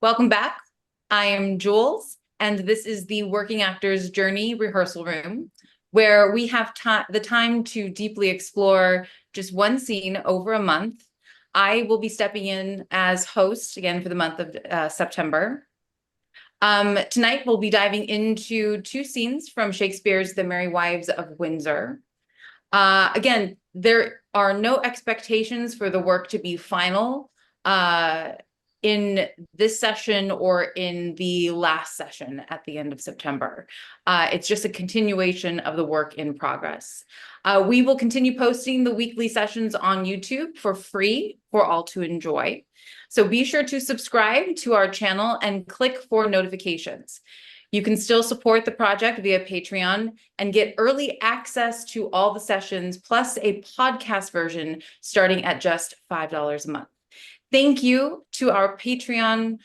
Welcome back. I am Jules, and this is the Working Actors Journey rehearsal room, where we have the time to deeply explore just one scene over a month. I will be stepping in as host again for the month of September. Tonight, we'll be diving into two scenes from Shakespeare's The Merry Wives of Windsor. Again, there are no expectations for the work to be final in this session or in the last session at the end of September. It's just a continuation of the work in progress. We will continue posting the weekly sessions on YouTube for free for all to enjoy. So be sure to subscribe to our channel and click for notifications. You can still support the project via Patreon and get early access to all the sessions, plus a podcast version starting at just $5 a month. Thank you to our Patreon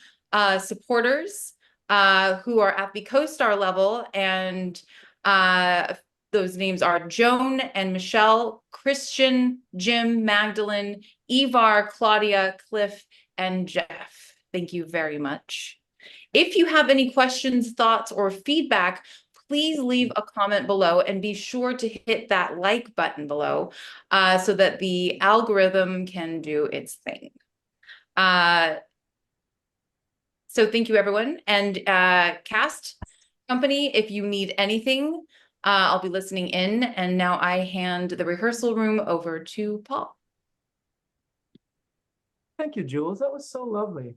supporters who are at the co-star level, and those names are Joan and Michele, Christian, Jim, Magdalen, Ivar, Claudia, Clif, and Jeff. Thank you very much. If you have any questions, thoughts, or feedback, please leave a comment below and be sure to hit that like button below so that the algorithm can do its thing. So thank you, everyone. And cast company, if you need anything, I'll be listening in. And now I hand the rehearsal room over to Paul. Thank you, Jules. That was so lovely.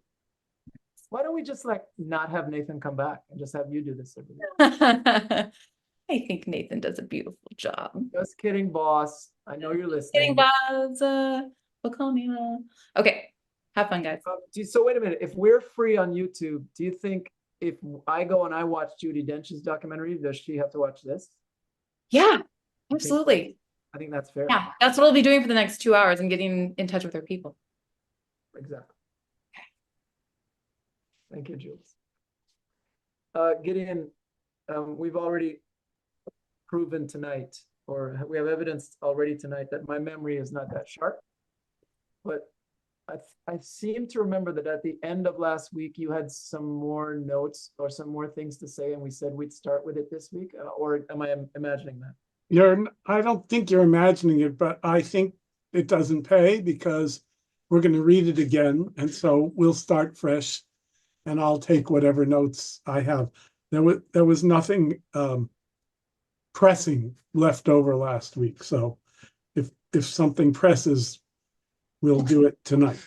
Why don't we just not have Nathan come back and just have you do this every day? I think Nathan does a beautiful job. Just kidding, boss. I know you're listening. Kidding, boss. We'll call me. Okay. Have fun, guys. So wait a minute. If we're free on YouTube, do you think if I go and I watch Judi Dench's documentary, does she have to watch this? Yeah, absolutely. I think that's fair. Yeah, that's what we'll be doing for the next 2 hours and getting in touch with our people. Exactly. Thank you, Jules. Gideon, we've already proven tonight, or we have evidence already tonight that my memory is not that sharp. But I seem to remember that at the end of last week, you had some more notes or some more things to say, and we said we'd start with it this week, or am I imagining that? I don't think you're imagining it, but I think it doesn't pay because we're going to read it again. And so we'll start fresh and I'll take whatever notes I have. There was nothing pressing left over last week. So if something presses, we'll do it tonight.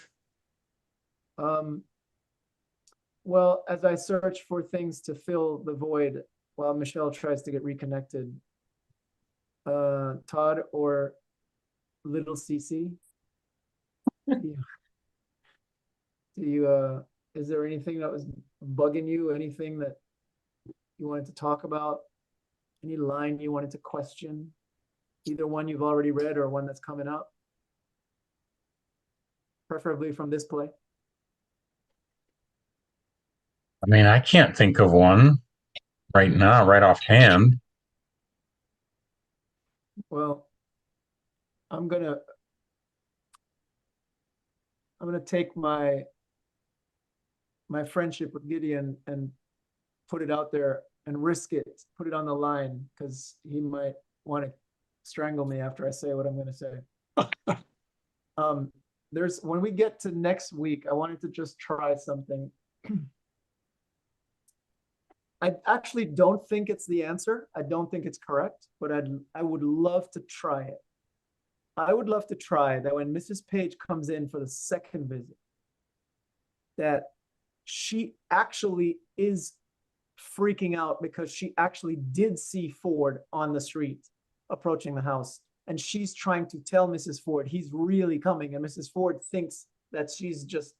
Well, as I search for things to fill the void while Michele tries to get reconnected, Todd or little Cece, is there anything that was bugging you? Anything that you wanted to talk about? Any line you wanted to question? Either one you've already read or one that's coming up? Preferably from this play. I mean, I can't think of one right now, right offhand. Well, I'm gonna take my friendship with Gideon and put it out there and risk it, put it on the line, because he might want to strangle me after I say what I'm going to say. When we get to next week, I wanted to just try something. I actually don't think it's the answer. I don't think it's correct, but I would love to try it. I would love to try that when Mrs. Page comes in for the second visit, that she actually is freaking out because she actually did see Ford on the street approaching the house. And she's trying to tell Mrs. Ford he's really coming. And Mrs. Ford thinks that she's just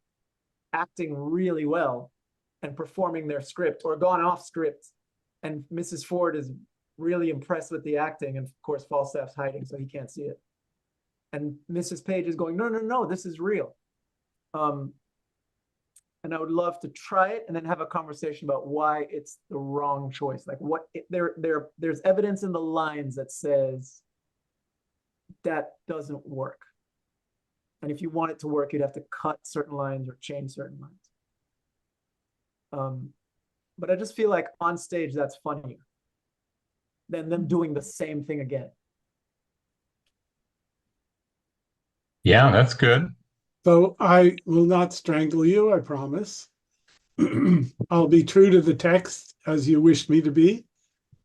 acting really well and performing their script or gone off script. And Mrs. Ford is really impressed with the acting. And of course, Falstaff's hiding, so he can't see it. And Mrs. Page is going, no, this is real. And I would love to try it and then have a conversation about why it's the wrong choice. Like there's evidence in the lines that says that doesn't work. And if you want it to work, you'd have to cut certain lines or change certain lines. But I just feel like on stage that's funnier than them doing the same thing again. Yeah, that's good. So I will not strangle you, I promise. I'll be true to the text as you wish me to be.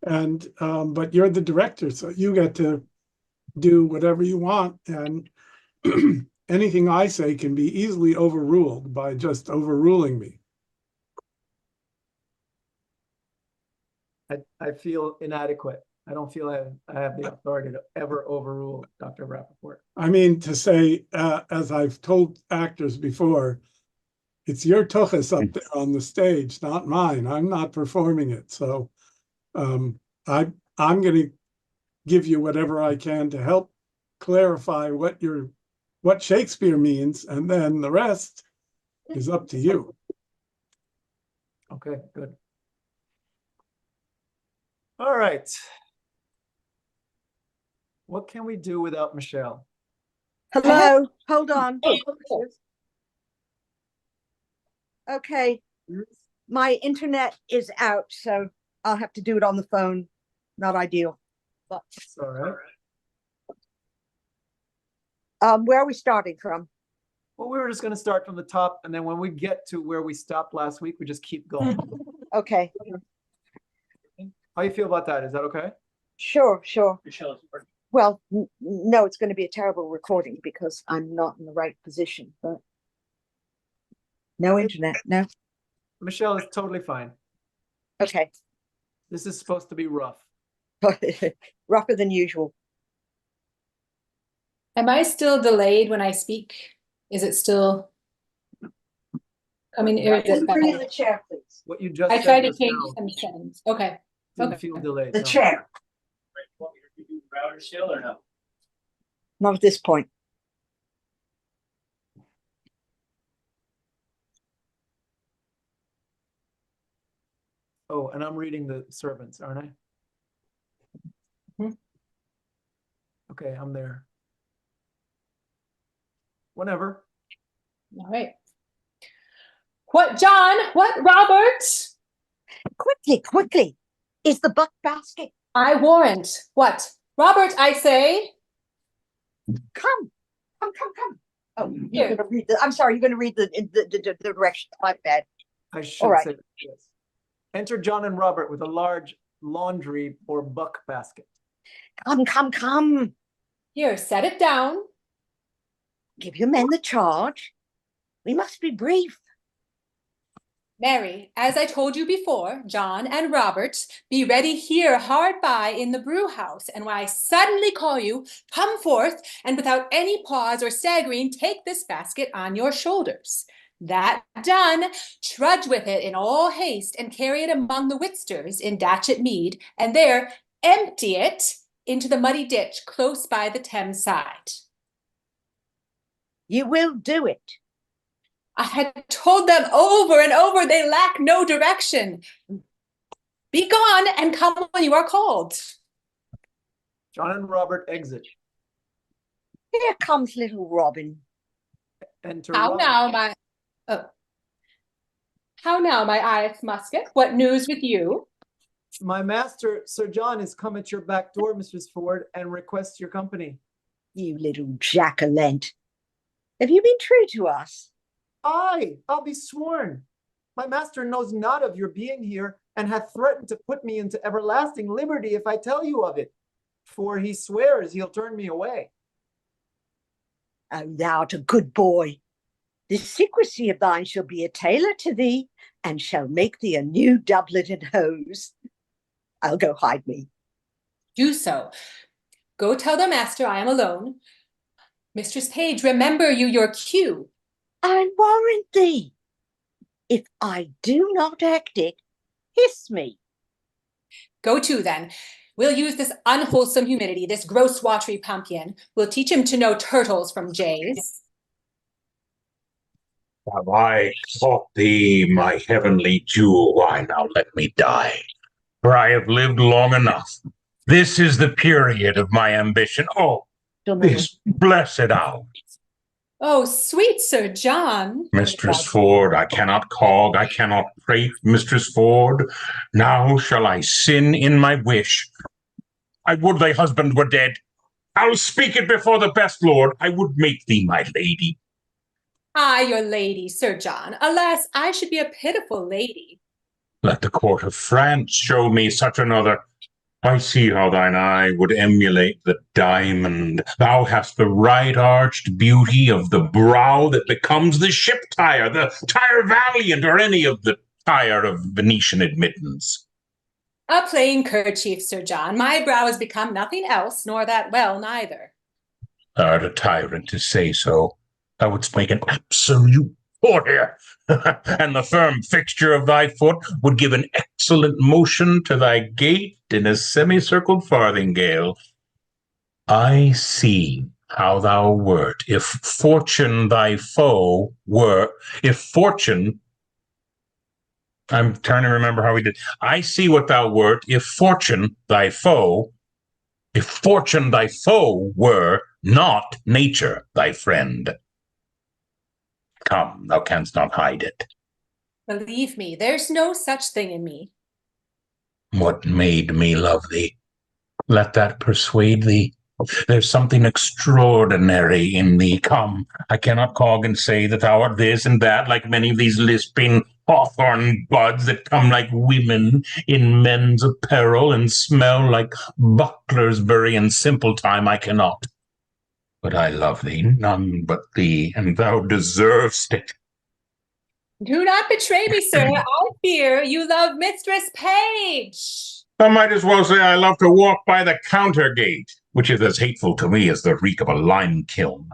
And but you're the director, so you get to do whatever you want. And anything I say can be easily overruled by just overruling me. I feel inadequate. I don't feel I have the authority to ever overrule Dr. Rappaport. I mean, to say, as I've told actors before, it's your tuchus up there on the stage, not mine. I'm not performing it. So I'm going to give you whatever I can to help clarify what Shakespeare means, and then the rest is up to you. Okay, good. All right. What can we do without Michele? Hello, hold on. Okay, my internet is out, so I'll have to do it on the phone. Not ideal, but It's all right. where are we starting from? Well, we were just going to start from the top, and then when we get to where we stopped last week, we just keep going. Okay, How you feel about that? Is that okay? sure. Well, no, it's going to be a terrible recording because I'm not in the right position, but no internet, no. Michele is totally fine. Okay, This is supposed to be rough. rougher than usual. Am I still delayed when I speak? Is it still? I mean, or is Can it you bring in better? the chair, please? What you just I said tried to just change now some settings. Okay. didn't Okay. feel delayed. The no. chair. Want me to do router still or no? Not at this point. Oh, and I'm reading the servants, aren't I? Mhm. Okay, I'm there. Whenever. All right. What, John? What, Robert? Quickly. Is the buck basket? I warrant. What? Robert, I say. Come. Oh, Here. you're gonna read I'm sorry, you're gonna read the direction. My bad. I should All right. say this. Enter John and Robert with a large laundry or buck basket. Come. Here, set it down. Give your men the charge. We must be brief. Mary, as I told you before, John and Robert, be ready here hard by in the brew house, and when I suddenly call you, come forth, and without any pause or staggering, take this basket on your shoulders. That done, trudge with it in all haste, and carry it among the Whitsters in Datchet Mead, and there empty it into the muddy ditch close by the Thames side. You will do it. I had told them over and over they lack no direction. Be gone and come when you are called. John and Robert exit. Here comes little Robin. Enter How Robert. now, my Irish musket? What news with you? My master, Sir John, is come at your back door, Mistress Ford, and requests your company. You little jack-o'-lent. Have you been true to us? I'll be sworn. My master knows not of your being here, and hath threatened to put me into everlasting liberty if I tell you of it. For he swears he'll turn me away. Oh, thou'rt a good boy. This secrecy of thine shall be a tailor to thee, and shall make thee a new doublet and hose. I'll go hide me. Do so. Go tell the master I am alone. Mistress Page, remember you your cue. I warrant thee. If I do not act it, hiss me. Go to then. We'll use this unwholesome humidity, this gross watery pumpkin. We'll teach him to know turtles from jays. Have I caught thee, my heavenly jewel? Why now let me die, for I have lived long enough. This is the period of my ambition. Oh, this blessed hour. Oh, sweet Sir John. Mistress Ford, I cannot cog, I cannot prate, Mistress Ford. Now shall I sin in my wish. I would thy husband were dead. I'll speak it before the best lord. I would make thee my lady. I, your lady, Sir John. Alas, I should be a pitiful lady. Let the court of France show me such another. I see how thine eye would emulate the diamond. Thou hast the right arched beauty of the brow that becomes the ship tire, the tire valiant, or any of the tire of Venetian admittance. A plain kerchief, Sir John. My brow has become nothing else, nor that well neither. Thou art a tyrant to say so. Thou wouldst make an absolute warrior, and the firm fixture of thy foot would give an excellent motion to thy gait in a semicircled farthingale. I see how thou wert, if fortune thy foe were, if fortune, I'm trying to remember how we did. I see what thou wert, if fortune thy foe were not nature thy friend. Come, thou canst not hide it. Believe me, there's no such thing in me. What made me love thee? Let that persuade thee. There's something extraordinary in thee. Come, I cannot cog and say that thou art this and that, like many of these lisping hawthorn buds that come like women in men's apparel and smell like bucklers very in simple time. I cannot. But I love thee, none but thee, and thou deservest it. Do not betray me, sir. I fear you love Mistress Page. I might as well say I love to walk by the counter gate, which is as hateful to me as the reek of a lime kiln.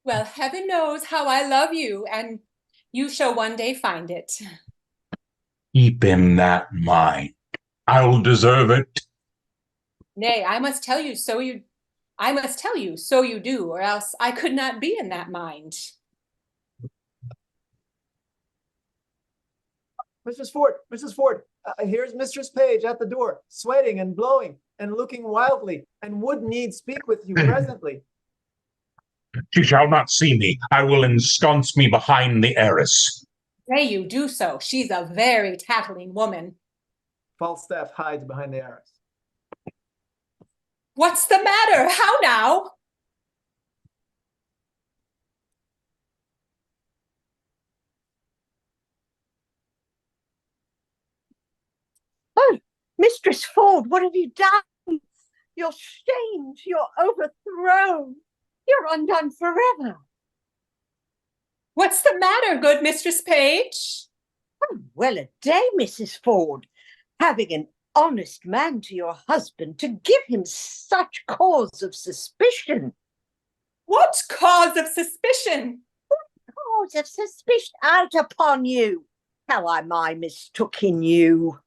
Well, heaven knows how I love you, and you shall one day find it. Keep in that mind. I'll deserve it. Nay, I must tell you so you do, or else I could not be in that mind. Mrs. Ford, here's Mistress Page at the door, sweating and blowing and looking wildly, and would need speak with you presently. She shall not see me. I will ensconce me behind the arras. Pray you do so. She's a very tattling woman. Falstaff hides behind the arras. What's the matter? How now? Oh, Mistress Ford, what have you done? You're shamed. You're overthrown. You're undone forever. What's the matter, good Mistress Page? Oh, well a day, Mrs. Ford, having an honest man to your husband, to give him such cause of suspicion. What cause of suspicion? Cause of suspicion out upon you. How am I mistook in you?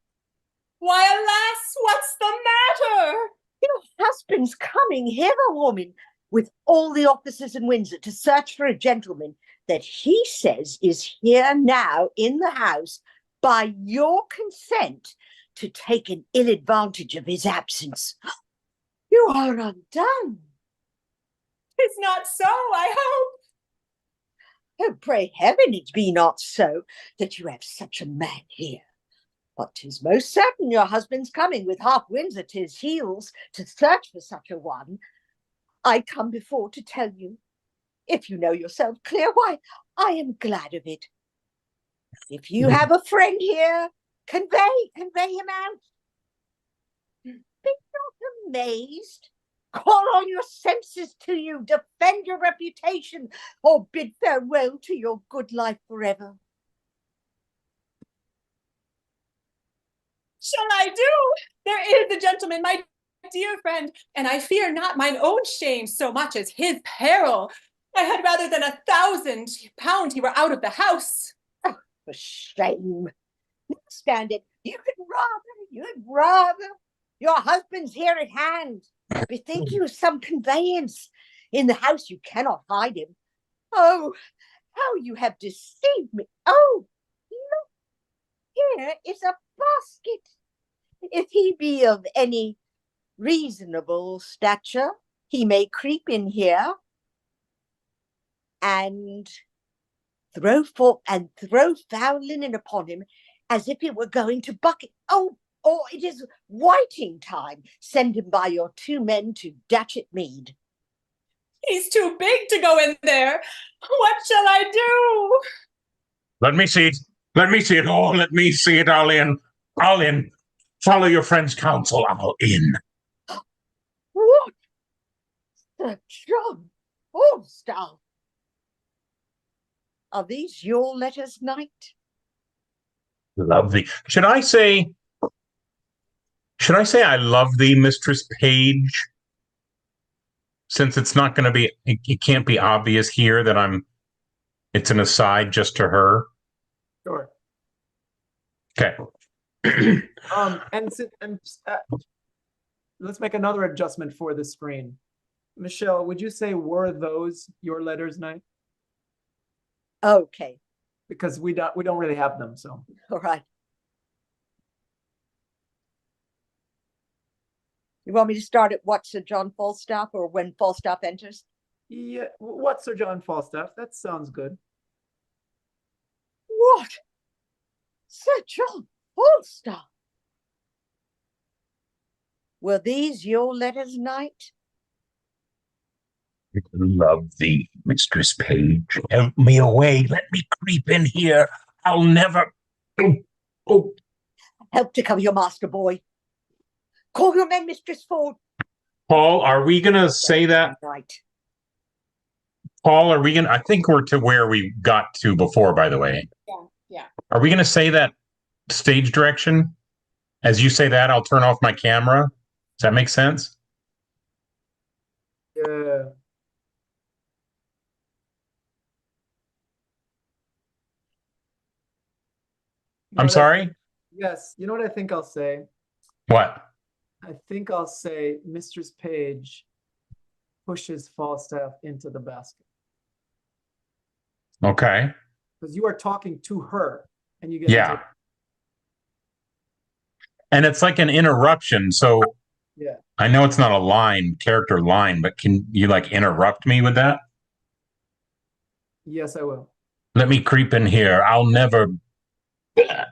Why, alas, what's the matter? Your husband's coming hither, woman, with all the officers in Windsor to search for a gentleman that he says is here now in the house by your consent to take an ill advantage of his absence. You are undone. 'Tis not so, I hope. Oh, pray heaven it be not so, that you have such a man here. But 'tis most certain your husband's coming with half Windsor to his heels to search for such a one. I come before to tell you, if you know yourself clear, why, I am glad of it. If you have a friend here, convey him out. Be not amazed. Call all your senses to you, defend your reputation, or bid farewell to your good life forever. Shall I do? There is a gentleman, my dear friend, and I fear not mine own shame so much as his peril. I had rather than £1,000 he were out of the house. Oh, for shame. Now stand it. You'd rather. Your husband's here at hand. Bethink you of some conveyance. In the house you cannot hide him. Oh, how you have deceived me. Oh, look, here is a basket. If he be of any reasonable stature, he may creep in here. and throw foul linen upon him as if he were going to bucket. Oh, it is whiting time. Send him by your 2 men to Datchet Mead. He's too big to go in there. What shall I do? Let me see it. Let me see it. Oh, let me see it. I'll in. I'll in. Follow your friend's counsel. I'll in. What? Sir John Falstaff. Are these your letters, knight? Love thee. Should I say I love thee, Mistress Page? Since it's not going to be, it can't be obvious here that it's an aside just to her. Sure. Okay. Let's make another adjustment for the screen. Michele, would you say were those your letters, knight? Okay. Because we don't really have them, so. All right. You want me to start at what Sir John Falstaff or when Falstaff enters? Yeah, what Sir John Falstaff? That sounds good. What? Sir John Falstaff? Were these your letters, knight? Love thee, Mistress Page. Help me away. Let me creep in here. I'll never. Oh. Help to cover your master, boy. Call your men, Mistress Ford. Paul, are we going to say that? Right. Paul, are we going to? I think we're to where we got to before, by the way. Yeah. Are we going to say that stage direction? As you say that, I'll turn off my camera. Does that make sense? Yeah. I'm sorry? Yes. You know what I think I'll say? What? I think I'll say Mistress Page pushes Falstaff into the basket. Okay. Because you are talking to her and you get Yeah. And it's like an interruption. So yeah. I know it's not a character line, but can you like interrupt me with that? Yes, I will. Let me creep in here. I'll never. Yeah.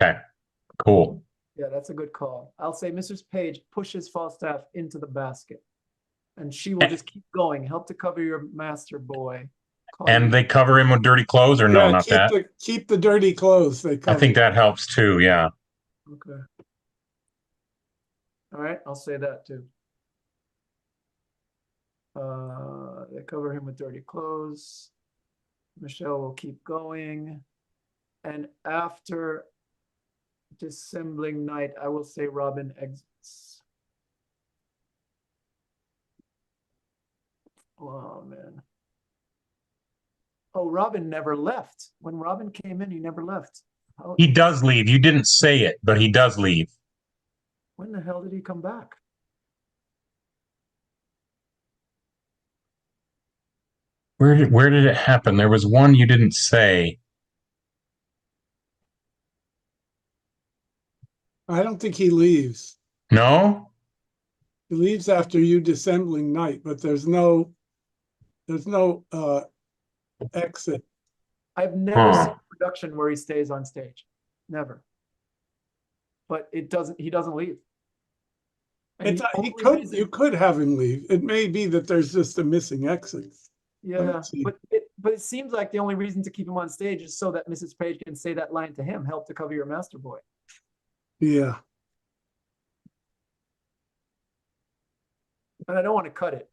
Okay. Cool. Yeah, that's a good call. I'll say Mrs. Page pushes Falstaff into the basket. And she will just keep going. Help to cover your master, boy. And they cover him with dirty clothes, or no, Yeah, not that? keep the dirty clothes. They I cover. think that helps too. Yeah. Okay. All right, I'll say that too. They cover him with dirty clothes. Michele will keep going. And after dissembling night, I will say Robin exits. Oh, man. Oh, Robin never left. When Robin came in, he never left. He does leave. You didn't say it, but he does leave. When the hell did he come back? Where did it happen? There was one you didn't say. I don't think he leaves. No? He leaves after you dissembling night, but there's no exit. I've never seen a production where he stays on stage. Never. But he doesn't leave. And You could have him leave. It may be that there's just a missing exit. yeah, but it seems like the only reason to keep him on stage is so that Mrs. Page can say that line to him, help to cover your master, boy. Yeah. And I don't want to cut it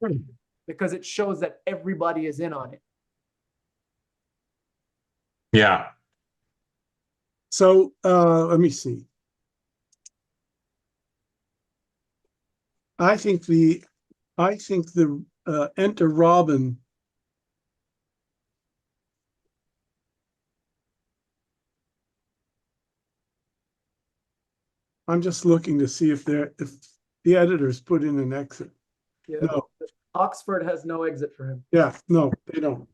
because it shows that everybody is in on it. Yeah. So let me see. I think the enter Robin. I'm just looking to see if the editors put in an exit. Yeah. No. Oxford has no exit for him. Yeah, no, they don't.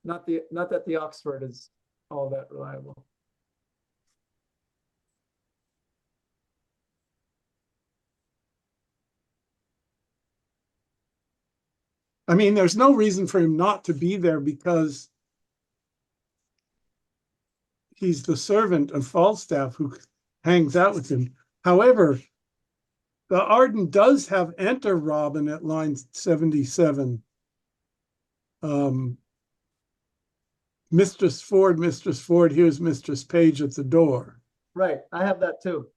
Not that the Oxford is all that reliable. I mean, there's no reason for him not to be there because he's the servant of Falstaff who hangs out with him. However, the Arden does have enter Robin at line 77. Mistress Ford, here's Mistress Page at the door. Right, I have that too.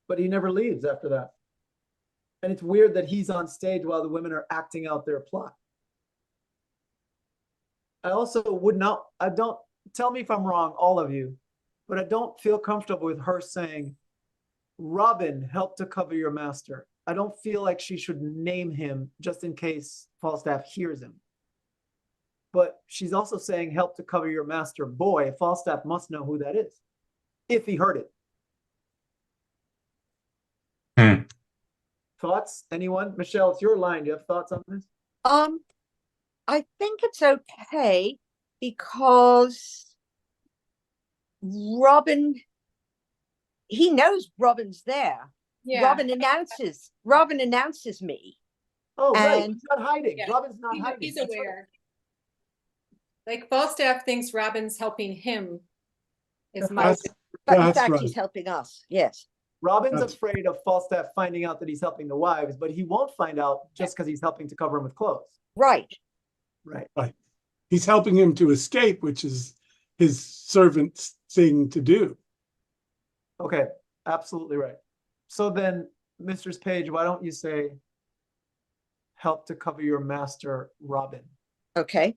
But he never leaves after that. And it's weird that he's on stage while the women are acting out their plot. I also don't, tell me if I'm wrong, all of you, but I don't feel comfortable with her saying, Robin, help to cover your master. I don't feel like she should name him just in case Falstaff hears him. But she's also saying, help to cover your master. Boy, Falstaff must know who that is, if he heard it. Thoughts? Anyone? Michele, it's your line. Do you have thoughts on this? I think it's okay because Robin, he knows Robin's there. Yeah. Robin announces me. Oh, right. And- He's not hiding. Yeah. Robin's not hiding. He's That's right. aware. Like Falstaff thinks Robin's helping him. Is my That's, But in that's fact, right. he's helping us. Yes. Robin's That's- afraid of Falstaff finding out that he's helping the wives, but he won't find out just because he's helping to cover him with clothes. Right. Right. He's helping him to escape, which is his servant's thing to do. Okay. Absolutely right. So then, Mistress Page, why don't you say, help to cover your master, Robin? Okay.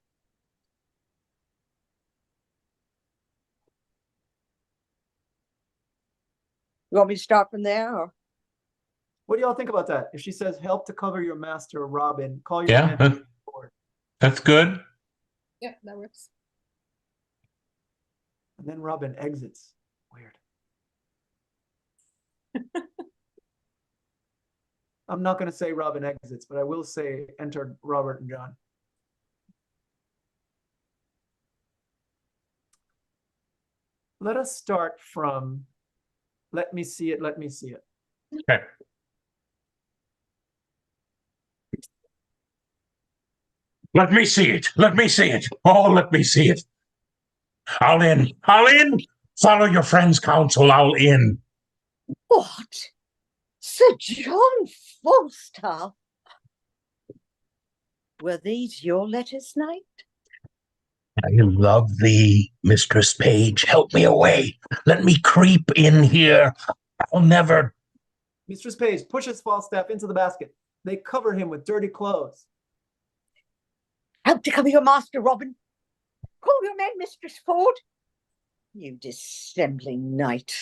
You want me to start from there? Or? What do y'all think about that? If she says, help to cover your master, Robin, call your Yeah, man forward. That's good. Yeah, that works. And then Robin exits. Weird. I'm not going to say Robin exits, but I will say enter Robert and John. Let us start from, let me see it, let me see it. Okay. Let me see it. Let me see it. Oh, let me see it. I'll in. I'll in. Follow your friend's counsel. I'll in. What? Sir John Falstaff? Were these your letters, Knight? I love thee, Mistress Page. Help me away. Let me creep in here. I'll never. Mistress Page pushes Falstaff into the basket. They cover him with dirty clothes. Help to cover your master, Robin. Call your men, Mistress Ford. You dissembling knight.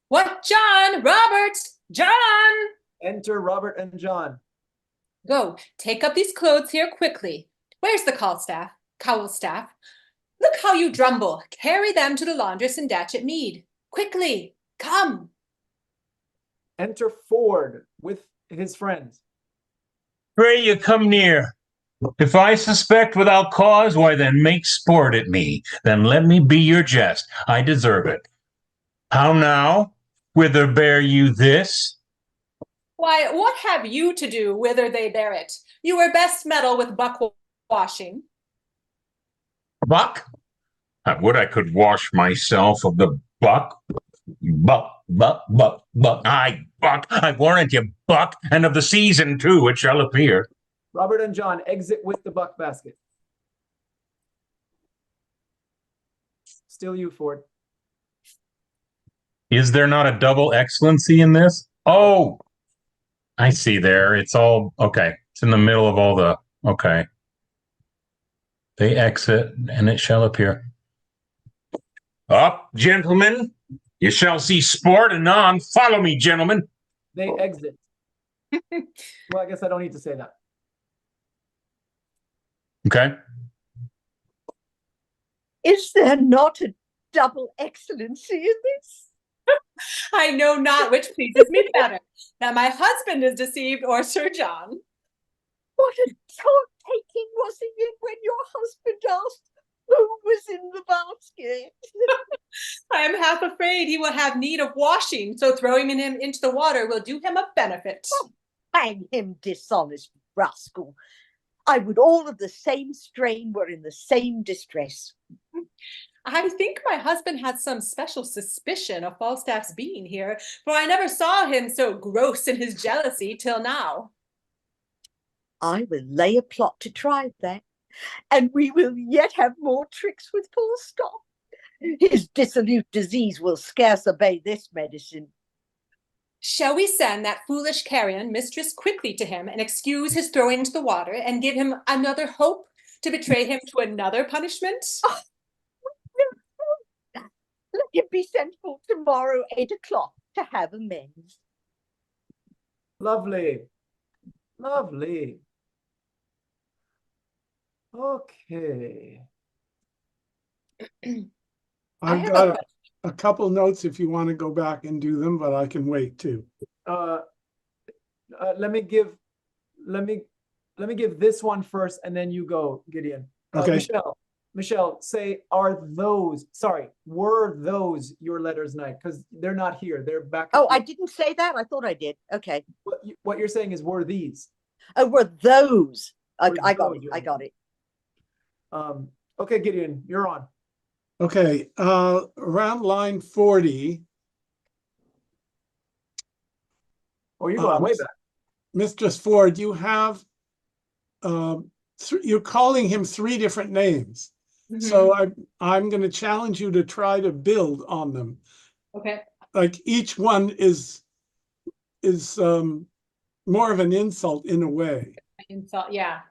What, John? Robert! John! Enter Robert and John. Go, take up these clothes here quickly. Where's the cowl staff? Look how you drumble. Carry them to the laundress in Datchet Mead. Quickly, come. Enter Ford with his friends. Pray you come near. If I suspect without cause, why then make sport at me. Then let me be your jest. I deserve it. How now? Whither bear you this? Why, what have you to do whither they bear it? You were best meddle with buck washing. Buck? I would I could wash myself of the buck. Buck. Aye, buck. I warrant you, buck, and of the season too, it shall appear. Robert and John exit with the buck basket. Still you, Ford. Is there not a double excellency in this? Oh, I see there. It's all, okay. It's in the middle of all the, okay. They exit, and it shall appear. Up, gentlemen. You shall see sport anon. Follow me, gentlemen. They exit. Well, I guess I don't need to say that. Okay. Is there not a double excellency in this? I know not which pleases me better, that my husband is deceived or Sir John. What a talk-taking was he in when your husband asked who was in the basket? I am half afraid he will have need of washing, so throwing him into the water will do him a benefit. Hang him, dishonest rascal. I would all of the same strain were in the same distress. I think my husband had some special suspicion of Falstaff's being here, for I never saw him so gross in his jealousy till now. I will lay a plot to try that, and we will yet have more tricks with Falstaff. His dissolute disease will scarce obey this medicine. Shall we send that foolish carrion mistress quickly to him and excuse his throwing into the water and give him another hope to betray him to another punishment? Oh, let him be sent for tomorrow, 8 o'clock, to have amends. Lovely. Lovely. Okay. I've got a couple notes if you want to go back and do them, but I can wait too. Let me give this one first, and then you go, Gideon. Okay. Michele, say, were those your letters tonight? Because they're not here. They're back. Oh, I didn't say that? I thought I did. Okay. What you're saying is, were these? Oh, were those? I Were got those it. I got it. Okay, Gideon, you're on. Okay, around line 40. Oh, you're going way back. Mistress Ford, you have, you're calling him 3 different names. Mhm. So I'm going to challenge you to try to build on them. Okay. Like each one is more of an insult in a way. Insult, yeah.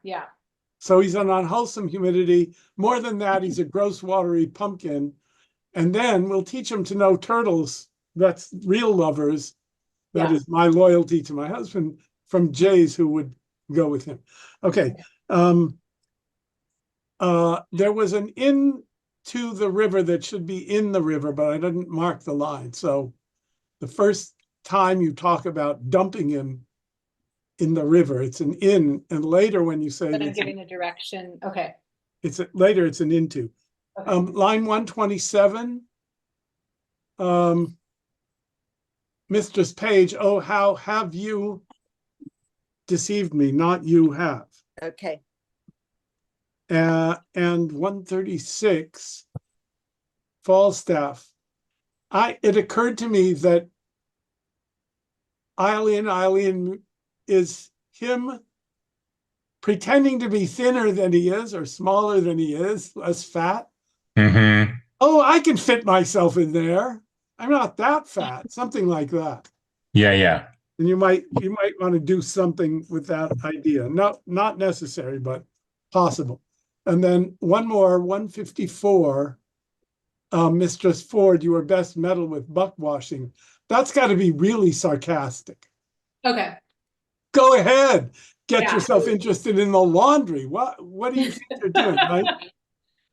So he's an unwholesome humidity. More than that, he's a gross, watery pumpkin. And then we'll teach him to know turtles. That's real lovers. That is my loyalty to my husband from Jays who would go with him. Okay. There was an in to the river that should be in the river, but I didn't mark the line. So the first time you talk about dumping him in the river, it's an in, and later when you say But I'm giving a direction. Okay. later it's an into. Okay. Line 127, Mistress Page, oh, how have you deceived me? Not you have. Okay. And 136, Falstaff. It occurred to me that Eileen is him pretending to be thinner than he is or smaller than he is, less fat. Mm-hmm. Oh, I can fit myself in there. I'm not that fat, something like that. Yeah. And you might want to do something with that idea. Not necessary, but possible. And then one more, 154, Mistress Ford, you were best meddle with buck washing. That's got to be really sarcastic. Okay. Go ahead. Get Yeah. yourself interested in the laundry. What do you think you're doing, right?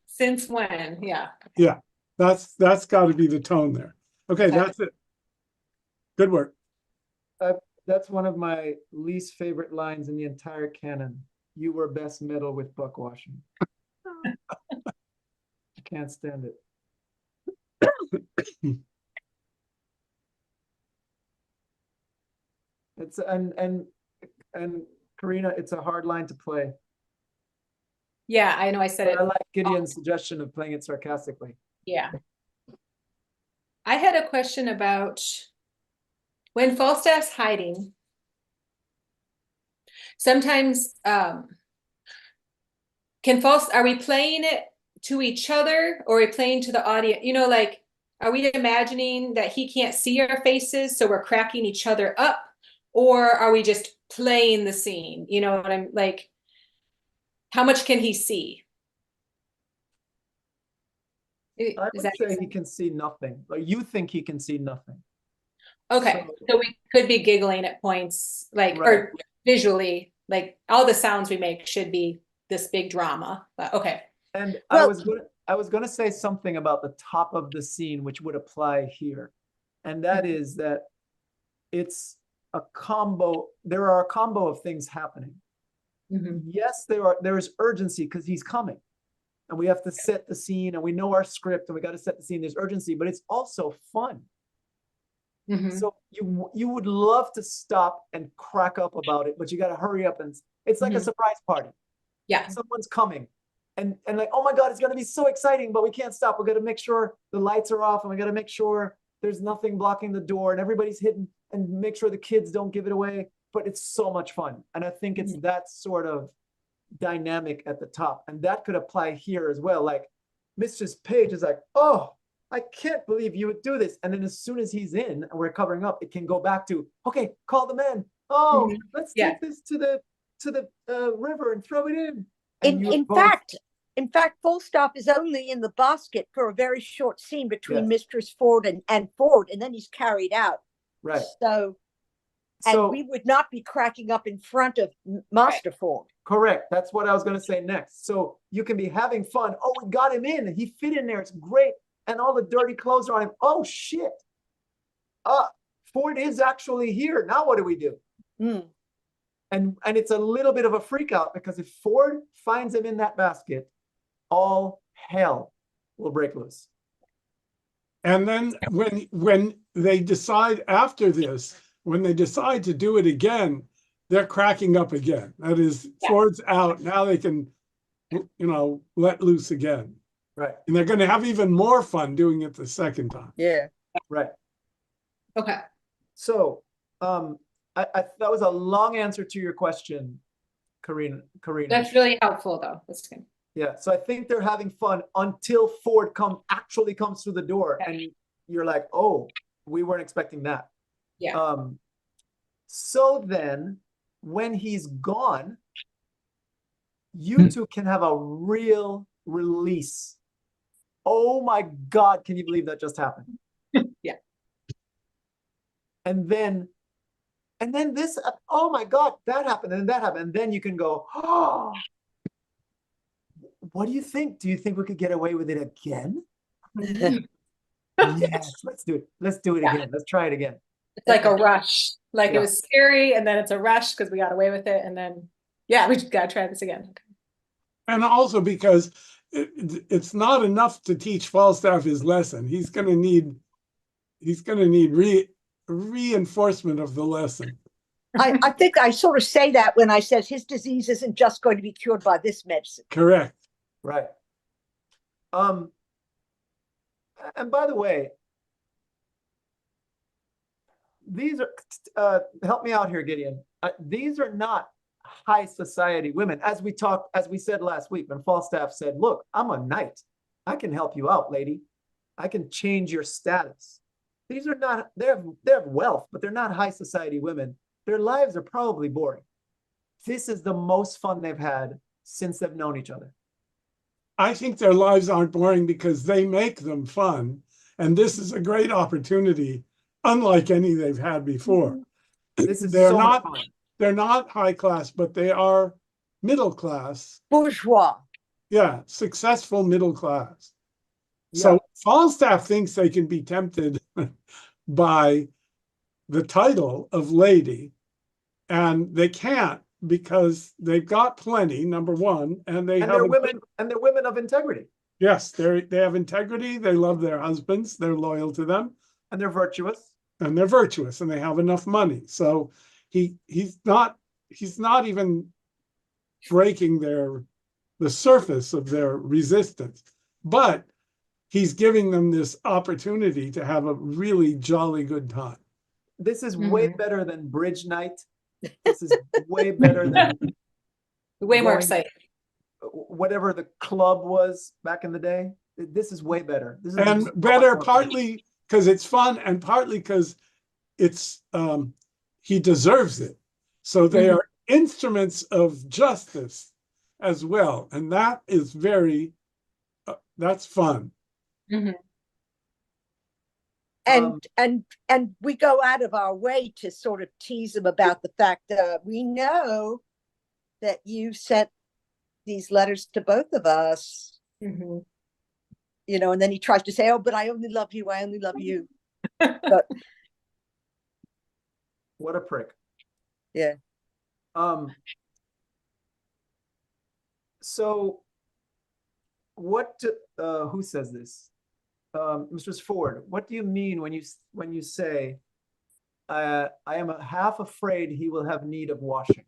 Since when? Yeah. Yeah, that's got to be the tone there. Okay, that's it. Good work. That's one of my least favorite lines in the entire canon. You were best meddle with buck washing. I can't stand it. It's and Corinna, it's a hard line to play. Yeah, I know I said But it. I like Gideon's suggestion of playing it sarcastically. Yeah. I had a question about when Falstaff's hiding. Sometimes are we playing it to each other or are we playing to the audience? You know, like, are we imagining that he can't see our faces, so we're cracking each other up? Or are we just playing the scene? You know what I'm like? How much can he see? I would say he can see nothing. Like you think he can see nothing. Okay, so we could be giggling at points, like, Right. or visually, like all the sounds we make should be this big drama. But okay. And Well- I was gonna say something about the top of the scene, which would apply here. And that is that it's a combo, there are a combo of things happening. Mhm. Yes, there is urgency because he's coming. And we have to set the scene and we know our script and we got to set the scene. There's urgency, but it's also fun. Mhm. So you would love to stop and crack up about it, but you got to hurry up, and it's like a Mhm. surprise party. Yeah. Someone's coming, and like, oh my God, it's gonna be so exciting, but we can't stop. We got to make sure the lights are off, and we got to make sure there's nothing blocking the door, and everybody's hidden, and make sure the kids don't give it away. But it's so much fun, and I think it's that sort of dynamic at the top, and that could apply here as well. Like, Mrs. Page is like, oh, I can't believe you would do this. And then as soon as he's in and we're covering up, it can go back to, okay, call the men. Oh, Mhm. let's Yeah. take this to the river and throw it in. And you In both- fact, Falstaff is only in the basket for a very short scene between Yes. Mistress Ford and Ford, and then he's carried out. right. So, So and we would not be cracking up in front of Master Ford. correct. That's what I was going to say next. So you can be having fun. Oh, we got him in. He fit in there. It's great. And all the dirty clothes are on him. Oh, shit. Ford is actually here. Now what do we do? Mm. And it's a little bit of a freak out, because if Ford finds him in that basket, all hell will break loose. And then when they decide after this, when they decide to do it again, they're cracking up again. That is, Yeah. Ford's out. Now they can, let loose again. Right. And they're going to have even more fun doing it the second time. Yeah. Right. Okay. So I that was a long answer to your question, Corinna. That's really helpful though. That's good. Yeah. So I think they're having fun until Ford actually comes through the door, and you're like, oh, we weren't expecting that. Yeah. So then when he's gone, you two can have a real release. Oh my God, can you believe that just happened? Yeah. And then this, oh my God, that happened, and that happened. And then you can go, oh, what do you think? Do you think we could get away with it again? Yes, let's do it. Let's do it Yeah. again. Let's try it again. It's like a rush. Like Yeah. it was scary, and then it's a rush because we got away with it, and then we just gotta try this again. Okay. And also because it's not enough to teach Falstaff his lesson. He's going to need reinforcement of the lesson. I think I sort of say that when I says his disease isn't just going to be cured by this medicine. Correct. Right. And by the way, these are help me out here, Gideon. These are not high society women, as we said last week when Falstaff said, "Look, I'm a knight. I can help you out, lady. I can change your status." These are not. They have wealth, but they're not high society women. Their lives are probably boring. This is the most fun they've had since they've known each other. I think their lives aren't boring because they make them fun. And this is a great opportunity, unlike any they've had before. This is They're so not, much fun. they're not high class, but they are middle class. Bourgeois. Yeah, successful middle class. Yeah. So Falstaff thinks they can be tempted by the title of lady, and they can't because they've got plenty, number one, and they And have they're women, and they're women of integrity, yes, they have integrity, they love their husbands, they're loyal to them, and they're virtuous. and they're virtuous, and they have enough money. So he's not even breaking the surface of their resistance, but he's giving them this opportunity to have a really jolly good time. This is way better than Bridge Night. This is way better than Way more Going- exciting. whatever the club was back in the day. This is way better. This is And so better much more fun. partly because it's fun and partly because it's he deserves it. So they are instruments of justice as well, and that is very that's fun. Mhm. And we go out of our way to sort of tease him about the fact that we know that you sent these letters to both of us, Mhm. and then he tries to say, oh, but I only love you, I only love you. But What a prick. yeah. So what who says this? Mistress Ford, what do you mean when you say I am half afraid he will have need of washing.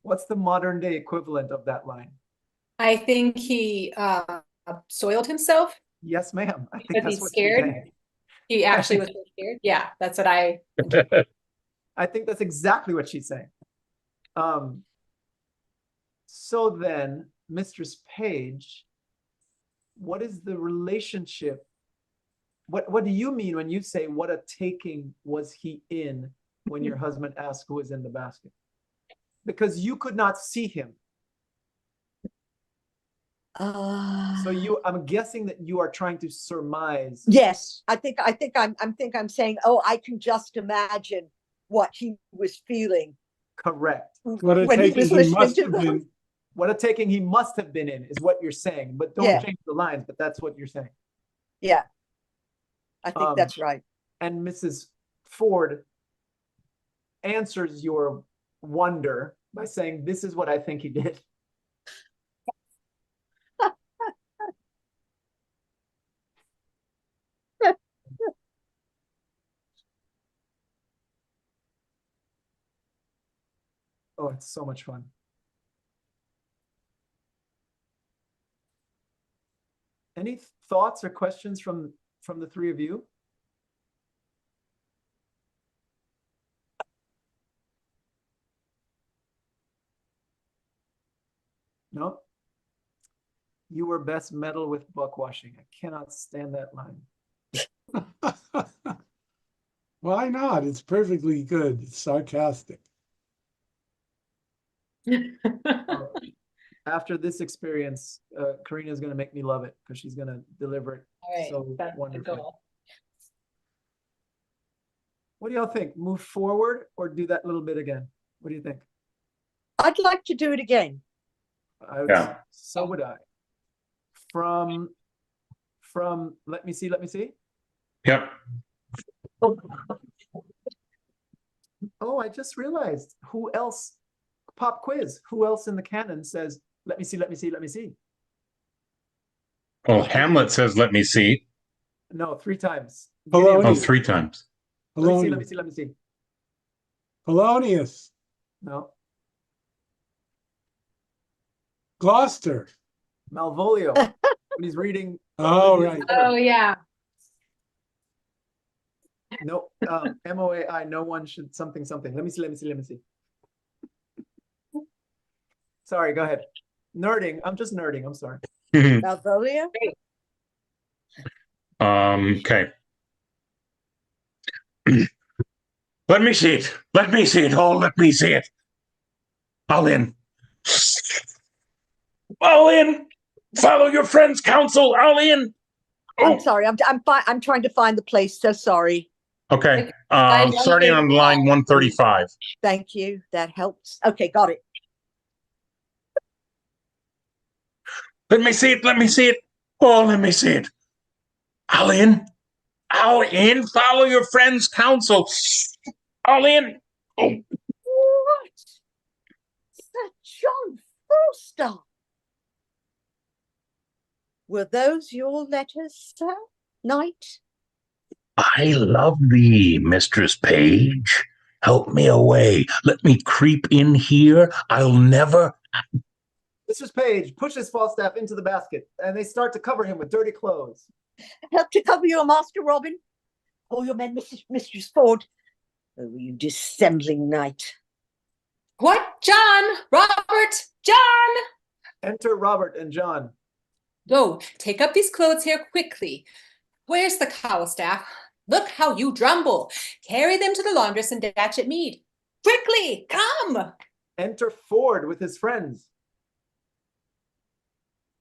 What's the modern day equivalent of that line? I think he soiled himself Yes, ma'am. I think because that's he's what scared. she's saying. He actually was so scared. Yeah, that's what I. I think that's exactly what she's saying. So then, Mistress Page, what is the relationship? What do you mean when you say what a taking was he in when your husband asked who was in the basket? Because you could not see him. So I'm guessing that you are trying to surmise. Yes, I think I'm saying, oh, I can just imagine what he was feeling. Correct. What a when he taking was he listening must to have them. been. What a taking he must have been in is what you're saying, but don't Yeah. change the lines, but that's what you're saying. Yeah, I think that's right. And Mrs. Ford answers your wonder by saying, this is what I think he did. Oh, it's so much fun. Any thoughts or questions from the three of you? No? You were best medal with buckwashing. I cannot stand that line. Why not? It's perfectly good. It's sarcastic. After this experience, Corinna is going to make me love it because she's going to deliver it All right, so that's the wonderfully. goal. What do y'all think? Move forward or do that little bit again? What do you think? I'd like to do it again. Yeah. So would I. From let me see. Yep. Oh, I just realized who else, pop quiz, who else in the canon says, let me see. Well, Hamlet says, let me see. No, 3 times. Polonius. Oh, 3 times. Let me Polonius. see. Polonius. No, Gloucester. Malvolio, when he's reading. Oh, right. Oh yeah. No, MOAI, no one should something. Let me see. Sorry, go ahead. Nerding, I'm just nerding, I'm sorry. Malvolio? Okay. Let me see it. Let me see it. Oh, let me see it. All in. All in. Follow your friend's counsel. All in. I'm sorry, I'm trying to find the place, so sorry. Okay. Starting on line 135. Thank you, that helps. Okay, got it. Let me see it. Let me see it. Oh, let me see it. All in. All in. Follow your friend's counsel. All in. Oh. What? Sir John Falstaff. Were those your letters, sir? Knight? I love thee, Mistress Page. Help me away. Let me creep in here. I'll never. Mrs. Page pushes Falstaff into the basket, and they start to cover him with dirty clothes. Help to cover your master, Robin. All your men, Mistress Ford. Oh, you dissembling knight. What? John? Robert? John? Enter Robert and John. Go, take up these clothes here quickly. Where's the cowl staff? Look how you drumble. Carry them to the laundress and Datchet Mead. Quickly, come! Enter Ford with his friends.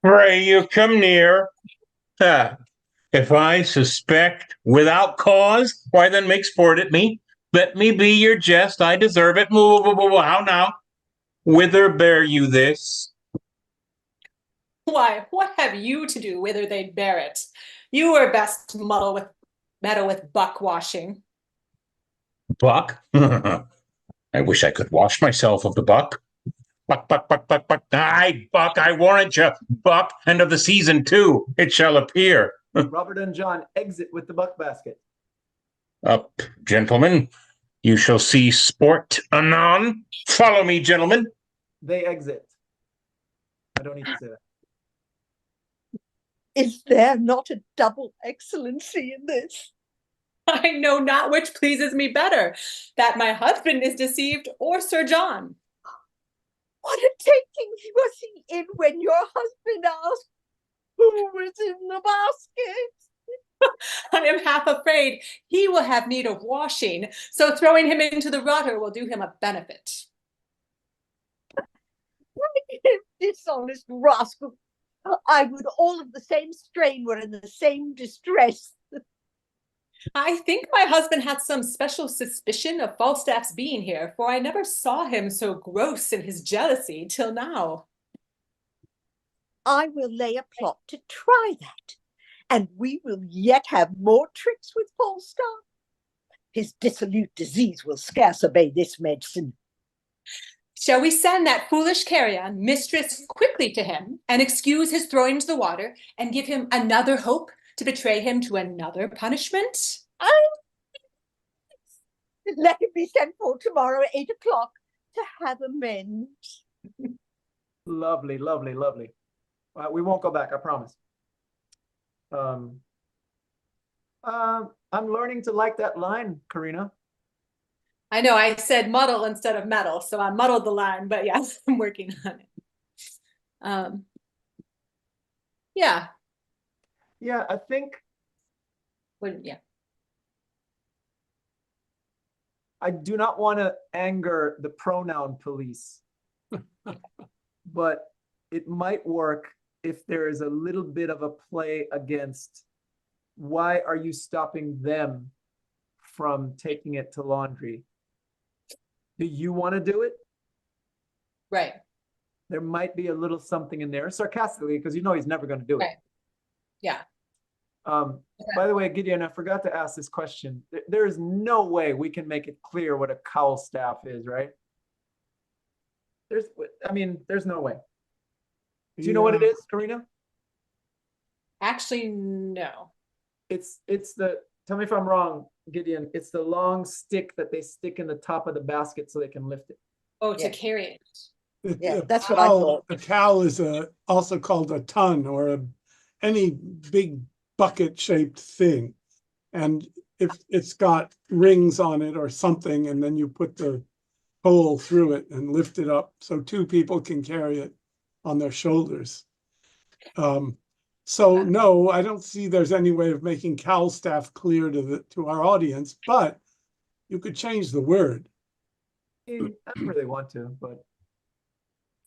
Pray you come near. If I suspect without cause, why then make sport at me? Let me be your jest. I deserve it. How now? Whither bear you this? Why, what have you to do whither they bear it? You were best meddle with buck washing. Buck? I wish I could wash myself of the buck. Buck. Aye, Buck, I warrant you. Buck, and of the season too, it shall appear. Robert and John exit with the buck basket. Up, gentlemen. You shall see sport anon. Follow me, gentlemen. They exit. I don't need to say that. Is there not a double excellency in this? I know not which pleases me better, that my husband is deceived or Sir John. What a taking was he in when your husband asked who was in the basket? I am half afraid he will have need of washing, so throwing him into the rotter will do him a benefit. Dishonest rascal. I would all of the same strain were in the same distress. I think my husband had some special suspicion of Falstaff's being here, for I never saw him so gross in his jealousy till now. I will lay a plot to try that, and we will yet have more tricks with Falstaff. His dissolute disease will scarce obey this medicine. Shall we send that foolish carrion mistress quickly to him and excuse his throwing into the water and give him another hope to betray him to another punishment? Let him be sent for tomorrow at 8 o'clock to have amends. Lovely, lovely, lovely. We won't go back, I promise. I'm learning to like that line, Corinna. I know I said muddle instead of metal, so I muddled the line, but yes, I'm working on it. Yeah. Yeah, I think Yeah. I do not want to anger the pronoun police, but it might work if there is a little bit of a play against why are you stopping them from taking it to laundry? Do you want to do it? Right. There might be a little something in there, sarcastically, because you know he's never going to do it. Right. Yeah. By the way, Gideon, I forgot to ask this question. There is no way we can make it clear what a cowl staff is, right? There's no way. Do you know what it is, Corinna? Actually, no. It's the, tell me if I'm wrong, Gideon, it's the long stick that they stick in the top of the basket so they can lift it. Oh, to Yeah. carry it. Yeah, that's what I thought. A cowl is also called a ton or any big bucket-shaped thing. And if it's got rings on it or something, and then you put the pole through it and lift it up so two people can carry it on their shoulders. So no, I don't see there's any way of making cowl staff clear to our audience, but you could change the word. I don't really want to, but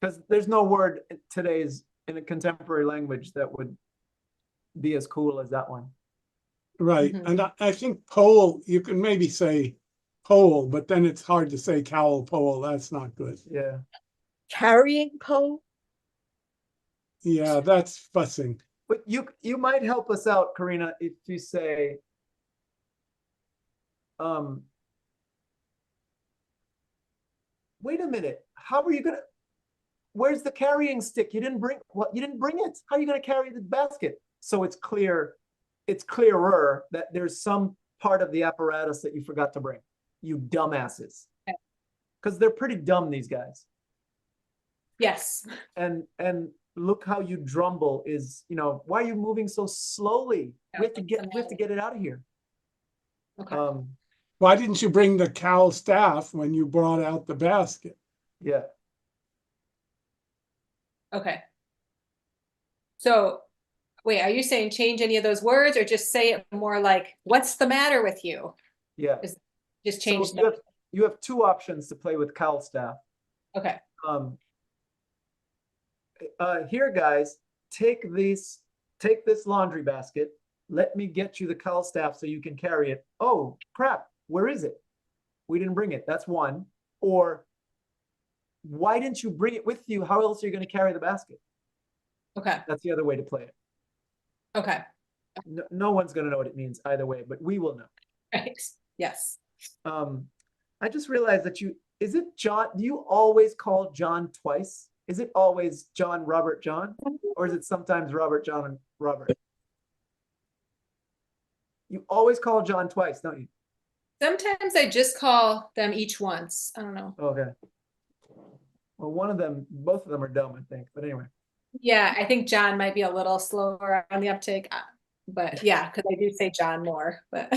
because there's no word today's in a contemporary language that would be as cool as that one. Right. Mhm. And I think pole, you can maybe say pole, but then it's hard to say cowl pole. That's not good. Yeah. Carrying pole? Yeah, that's fussing. But you might help us out, Corinna, if you say, wait a minute, how are you gonna, where's the carrying stick? You didn't bring it. How are you gonna carry the basket? So it's clearer that there's some part of the apparatus that you forgot to bring, you dumbasses. Because they're pretty dumb, these guys. Yes. And look how you drumble is, why are you moving so slowly? We have to get it out of here. Okay. Why didn't you bring the cowl staff when you brought out the basket? Yeah. Okay. So, wait, are you saying change any of those words or just say it more like, what's the matter with you? Yeah. Just change So you have two options to play with cowl staff. Okay. Here, guys, take this laundry basket. Let me get you the cowl staff so you can carry it. Oh, crap. Where is it? We didn't bring it. That's one. Or why didn't you bring it with you? How else are you going to carry the basket? Okay. That's the other way to play it. Okay. No one's going to know what it means either way, but we will know. Right. Yes. I just realized that is it John? Do you always call John twice? Is it always John, Robert, John? Or is it sometimes Robert, John, and Robert? You always call John twice, don't you? Sometimes I just call them each once. I don't know. Okay. Well, both of them are dumb, I think. But anyway. Yeah, I think John might be a little slower on the uptake, but yeah, because I do say John more, but.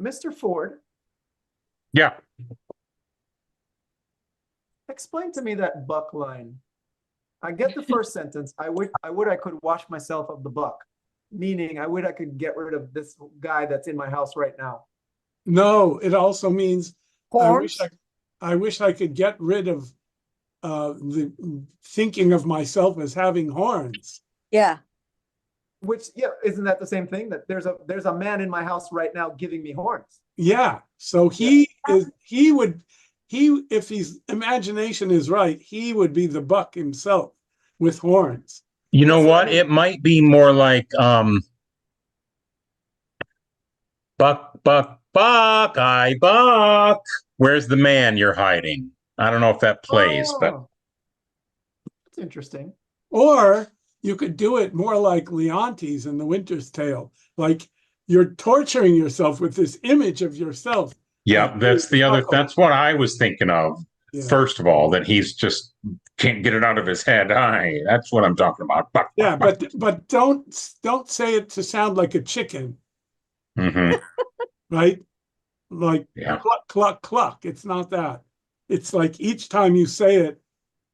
Mr. Ford, Yeah. explain to me that buck line. I get the first sentence. I would I could wash myself of the buck. Meaning I could get rid of this guy that's in my house right now. No, it also means Horns? I wish I could get rid of the thinking of myself as having horns. Yeah. Which, yeah, isn't that the same thing? That there's a man in my house right now giving me horns. Yeah. So if his imagination is right, he would be the buck himself with horns. You know what? It might be more like buck, buck, buck, I buck. Where's the man you're hiding? I don't know if that plays, but That's interesting. Or you could do it more like Leontes in The Winter's Tale. Like you're torturing yourself with this image of yourself. yeah, that's what I was thinking of. Yeah. First of all, that he's just can't get it out of his head. That's what I'm talking about. Buck, Yeah, buck, but don't say it to sound like a chicken, buck. right? Like Yeah. cluck, cluck, cluck. It's not that. It's like each time you say it,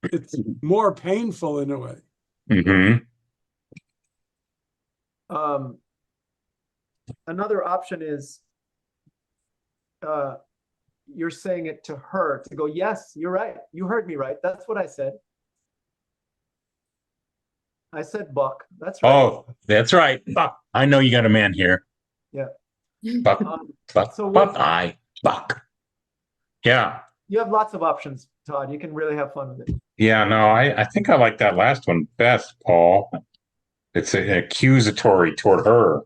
it's more painful in a way. Mm-hmm. Another option is you're saying it to her to go, yes, you're right. You heard me right. That's what I said. I said buck. That's right. Oh, that's right. Buck. I know you got a man here. Yeah. Buck, buck, so buck, I buck. Yeah. You have lots of options, Todd. You can really have fun with it. Yeah, no, I think I like that last one best, Paul. It's accusatory toward her.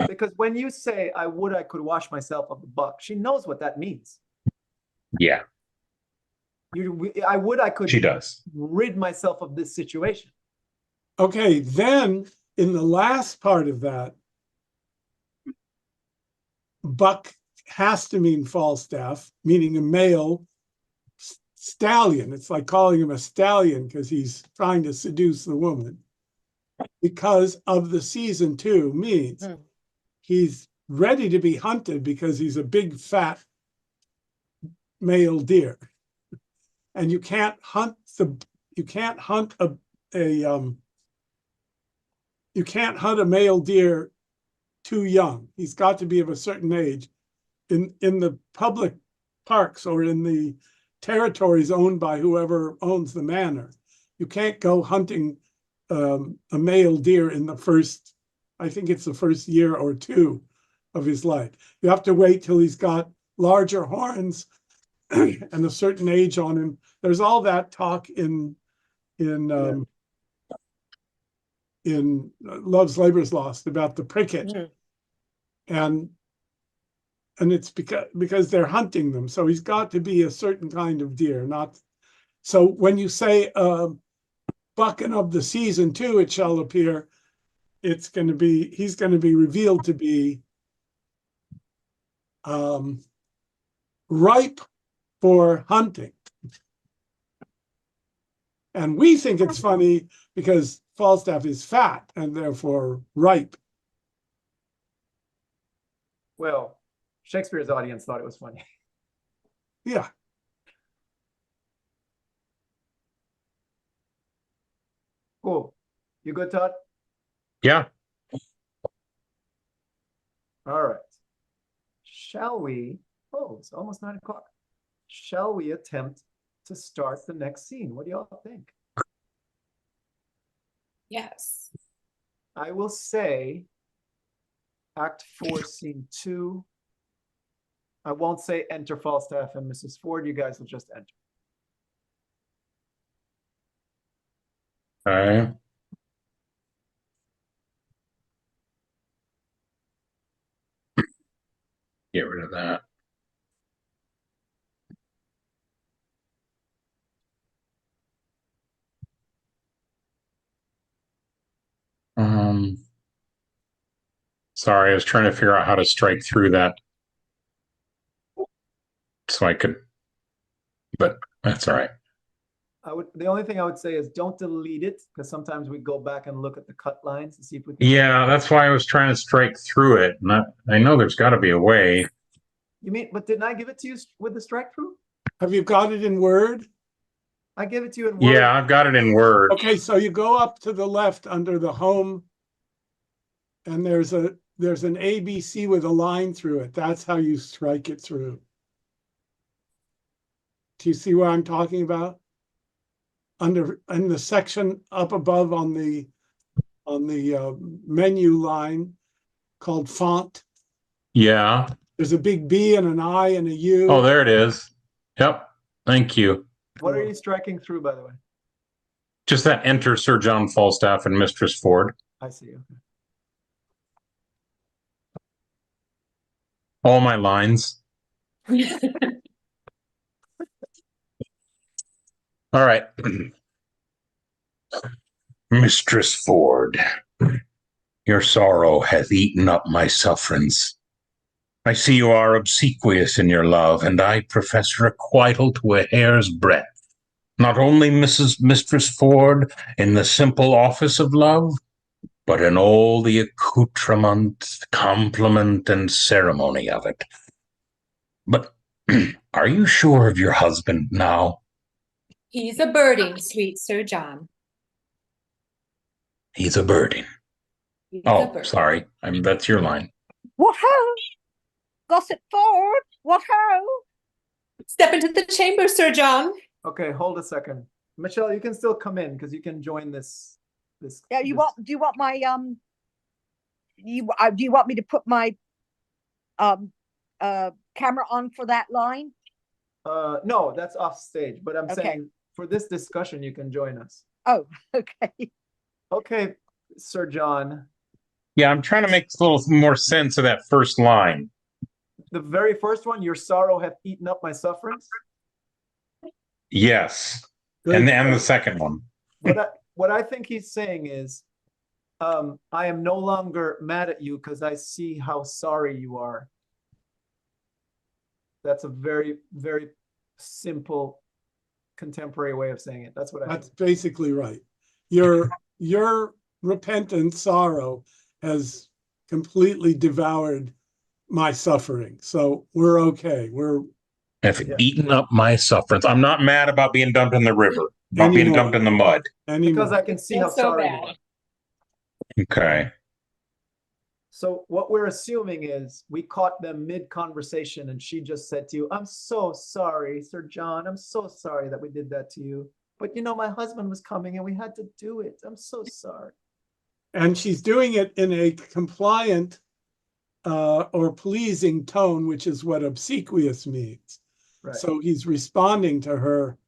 Because when you say, I could wash myself of the buck, she knows what that means. Yeah, I could she does. rid myself of this situation. Okay, then in the last part of that, buck has to mean Falstaff, meaning a male stallion. It's like calling him a stallion because he's trying to seduce the woman. Because of the season 2 means he's ready to be hunted because he's a big fat male deer. And you can't hunt a male deer too young. He's got to be of a certain age. In the public parks or in the territories owned by whoever owns the manor, you can't go hunting a male deer in the first, I think it's the first year or 2 of his life. You have to wait till he's got larger horns and a certain age on him. There's all that talk in Love's Labour's Lost about the pricket. And it's because they're hunting them. So he's got to be a certain kind of deer, not. So when you say bucking of the season 2, it shall appear, he's going to be revealed to be ripe for hunting. And we think it's funny because Falstaff is fat and therefore ripe. Well, Shakespeare's audience thought it was funny. Yeah. Cool. You good, Todd? Yeah. All right. Shall we? Oh, it's almost 9 o'clock. Shall we attempt to start the next scene? What do y'all think? Yes. I will say Act 4, Scene 2. I won't say enter Falstaff and Mrs. Ford. You guys will just enter. All right. Get rid of that. Sorry, I was trying to figure out how to strike through that. So I could, but that's all right. The only thing I would say is don't delete it, because sometimes we go back and look at the cut lines to see if we can. Yeah, that's why I was trying to strike through it. And I know there's got to be a way. You mean, but didn't I give it to you with the strike through? Have you got it in Word? I gave it to you in Word. Yeah, I've got it in Word. Okay, so you go up to the left under the home, and there's an ABC with a line through it. That's how you strike it through. Do you see what I'm talking about? In the section up above on the menu line called font, Yeah. there's a big B and an I and a U. Oh, there it is. Yep. Thank you. What are you striking through, by the way? Just that enter Sir John Falstaff and Mistress Ford. I see. Okay. All my lines. All right. Mistress Ford, your sorrow hath eaten up my sufferance. I see you are obsequious in your love, and I profess requital to a hair's breadth. Not only Mistress Ford in the simple office of love, but in all the accoutrement, compliment, and ceremony of it. But are you sure of your husband now? He's a birding, sweet Sir John. He's a birding. He's a Oh, birding. sorry. I mean, that's your line. What ho? Gossip forward. What ho? Step into the chamber, Sir John. Okay, hold a second. Michele, you can still come in because you can join this. Yeah, do you want my do you want me to put my camera on for that line? No, that's off stage, but I'm Okay. saying for this discussion, you can join us. Oh, okay. Okay, Sir John. Yeah, I'm trying to make a little more sense of that first line. The very first one, your sorrow hath eaten up my sufferance. Yes. Good. And the second one. What I think he's saying is, I am no longer mad at you because I see how sorry you are. That's a very, very simple contemporary way of saying it. That's what I That's think. basically right. Your repentant sorrow has completely devoured my suffering. So we're okay. Have Yeah. eaten up my sufferance. I'm not mad about being dumped in the river, about being Anymore. dumped in the mud. Because I can see how Feels so sorry you bad. are. Okay. So what we're assuming is we caught them mid-conversation and she just said to you, I'm so sorry, Sir John. I'm so sorry that we did that to you. But you know, my husband was coming and we had to do it. I'm so sorry. And she's doing it in a compliant or pleasing tone, which is what obsequious means. Right. So he's responding to her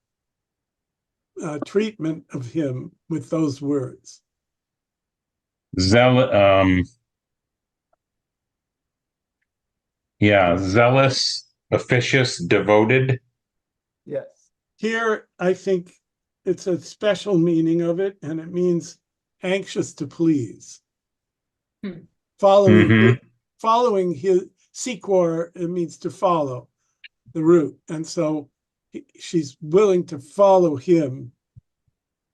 treatment of him with those words. Zealous, officious, devoted. Yes. Here, I think it's a special meaning of it, and it means anxious to please. Hmm. Following his sequor, it means to follow the route. And so she's willing to follow him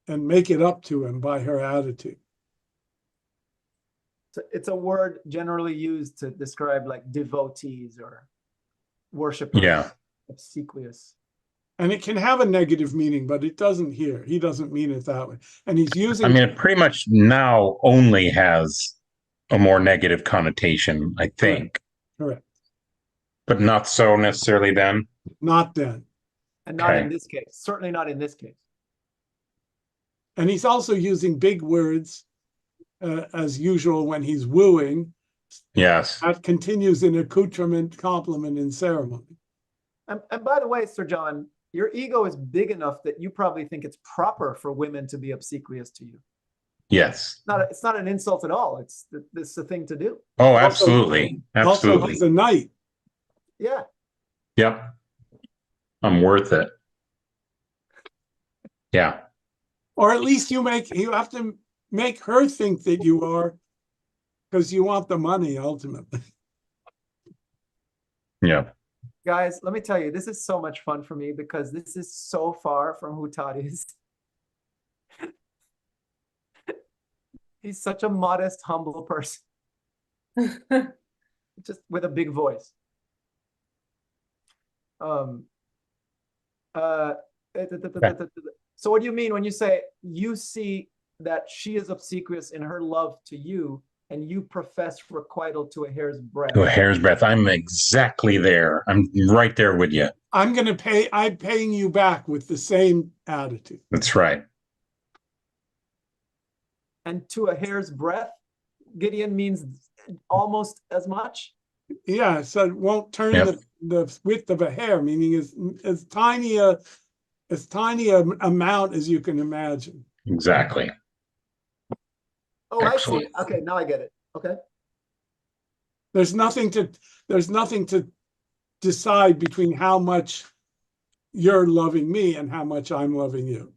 and make it up to him by her attitude. It's a word generally used to describe like devotees or worshipers. Yeah. Obsequious. And it can have a negative meaning, but it doesn't here. He doesn't mean it that way. And he's using... I mean, it pretty much now only has a more negative connotation, I think. Correct. But not so necessarily then. Not then. And not in Okay. this case. Certainly not in this case. And he's also using big words as usual when he's wooing. Yes. That continues in accoutrement, compliment, and ceremony. And by the way, Sir John, your ego is big enough that you probably think it's proper for women to be obsequious to you. Yes. It's not an insult at all. It's the thing to do. Oh, absolutely. Also, Absolutely. he's a knight. Yeah. Yep. I'm worth it. Yeah. Or at least you have to make her think that you are, because you want the money ultimately. Yeah. Guys, let me tell you, this is so much fun for me because this is so far from who Todd is. He's such a modest, humble person, just with a big voice. So what do you mean when you say you see that she is obsequious in her love to you and you profess requital to a hair's breadth? To a hair's breadth. I'm exactly there. I'm right there with you. I'm paying you back with the same attitude. That's right. And to a hair's breadth, Gideon means almost as much. Yeah, so it won't turn Yep. the width of a hair, meaning as tiny a amount as you can imagine. Exactly. Oh, Excellent. I see. Okay, now I get it. Okay. There's nothing to decide between how much you're loving me and how much I'm loving you.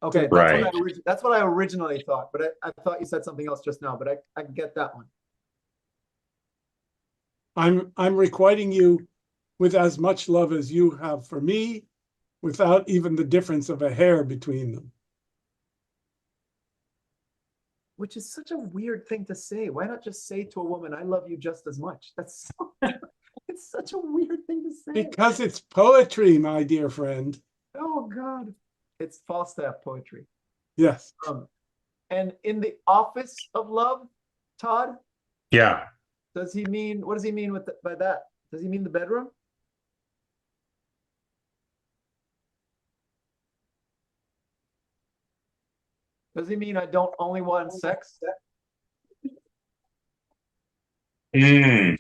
Okay, Right. That's what I originally thought, but I thought you said something else just now, but I get that one. I'm requiting you with as much love as you have for me, without even the difference of a hair between them. Which is such a weird thing to say. Why not just say to a woman, I love you just as much? That's so, it's such a weird thing to say. Because it's poetry, my dear friend. Oh God. It's Falstaff poetry. Yes. And in the office of love, Todd, Yeah. what does he mean by that? Does he mean the bedroom? Does he mean I don't only want sex? Mm.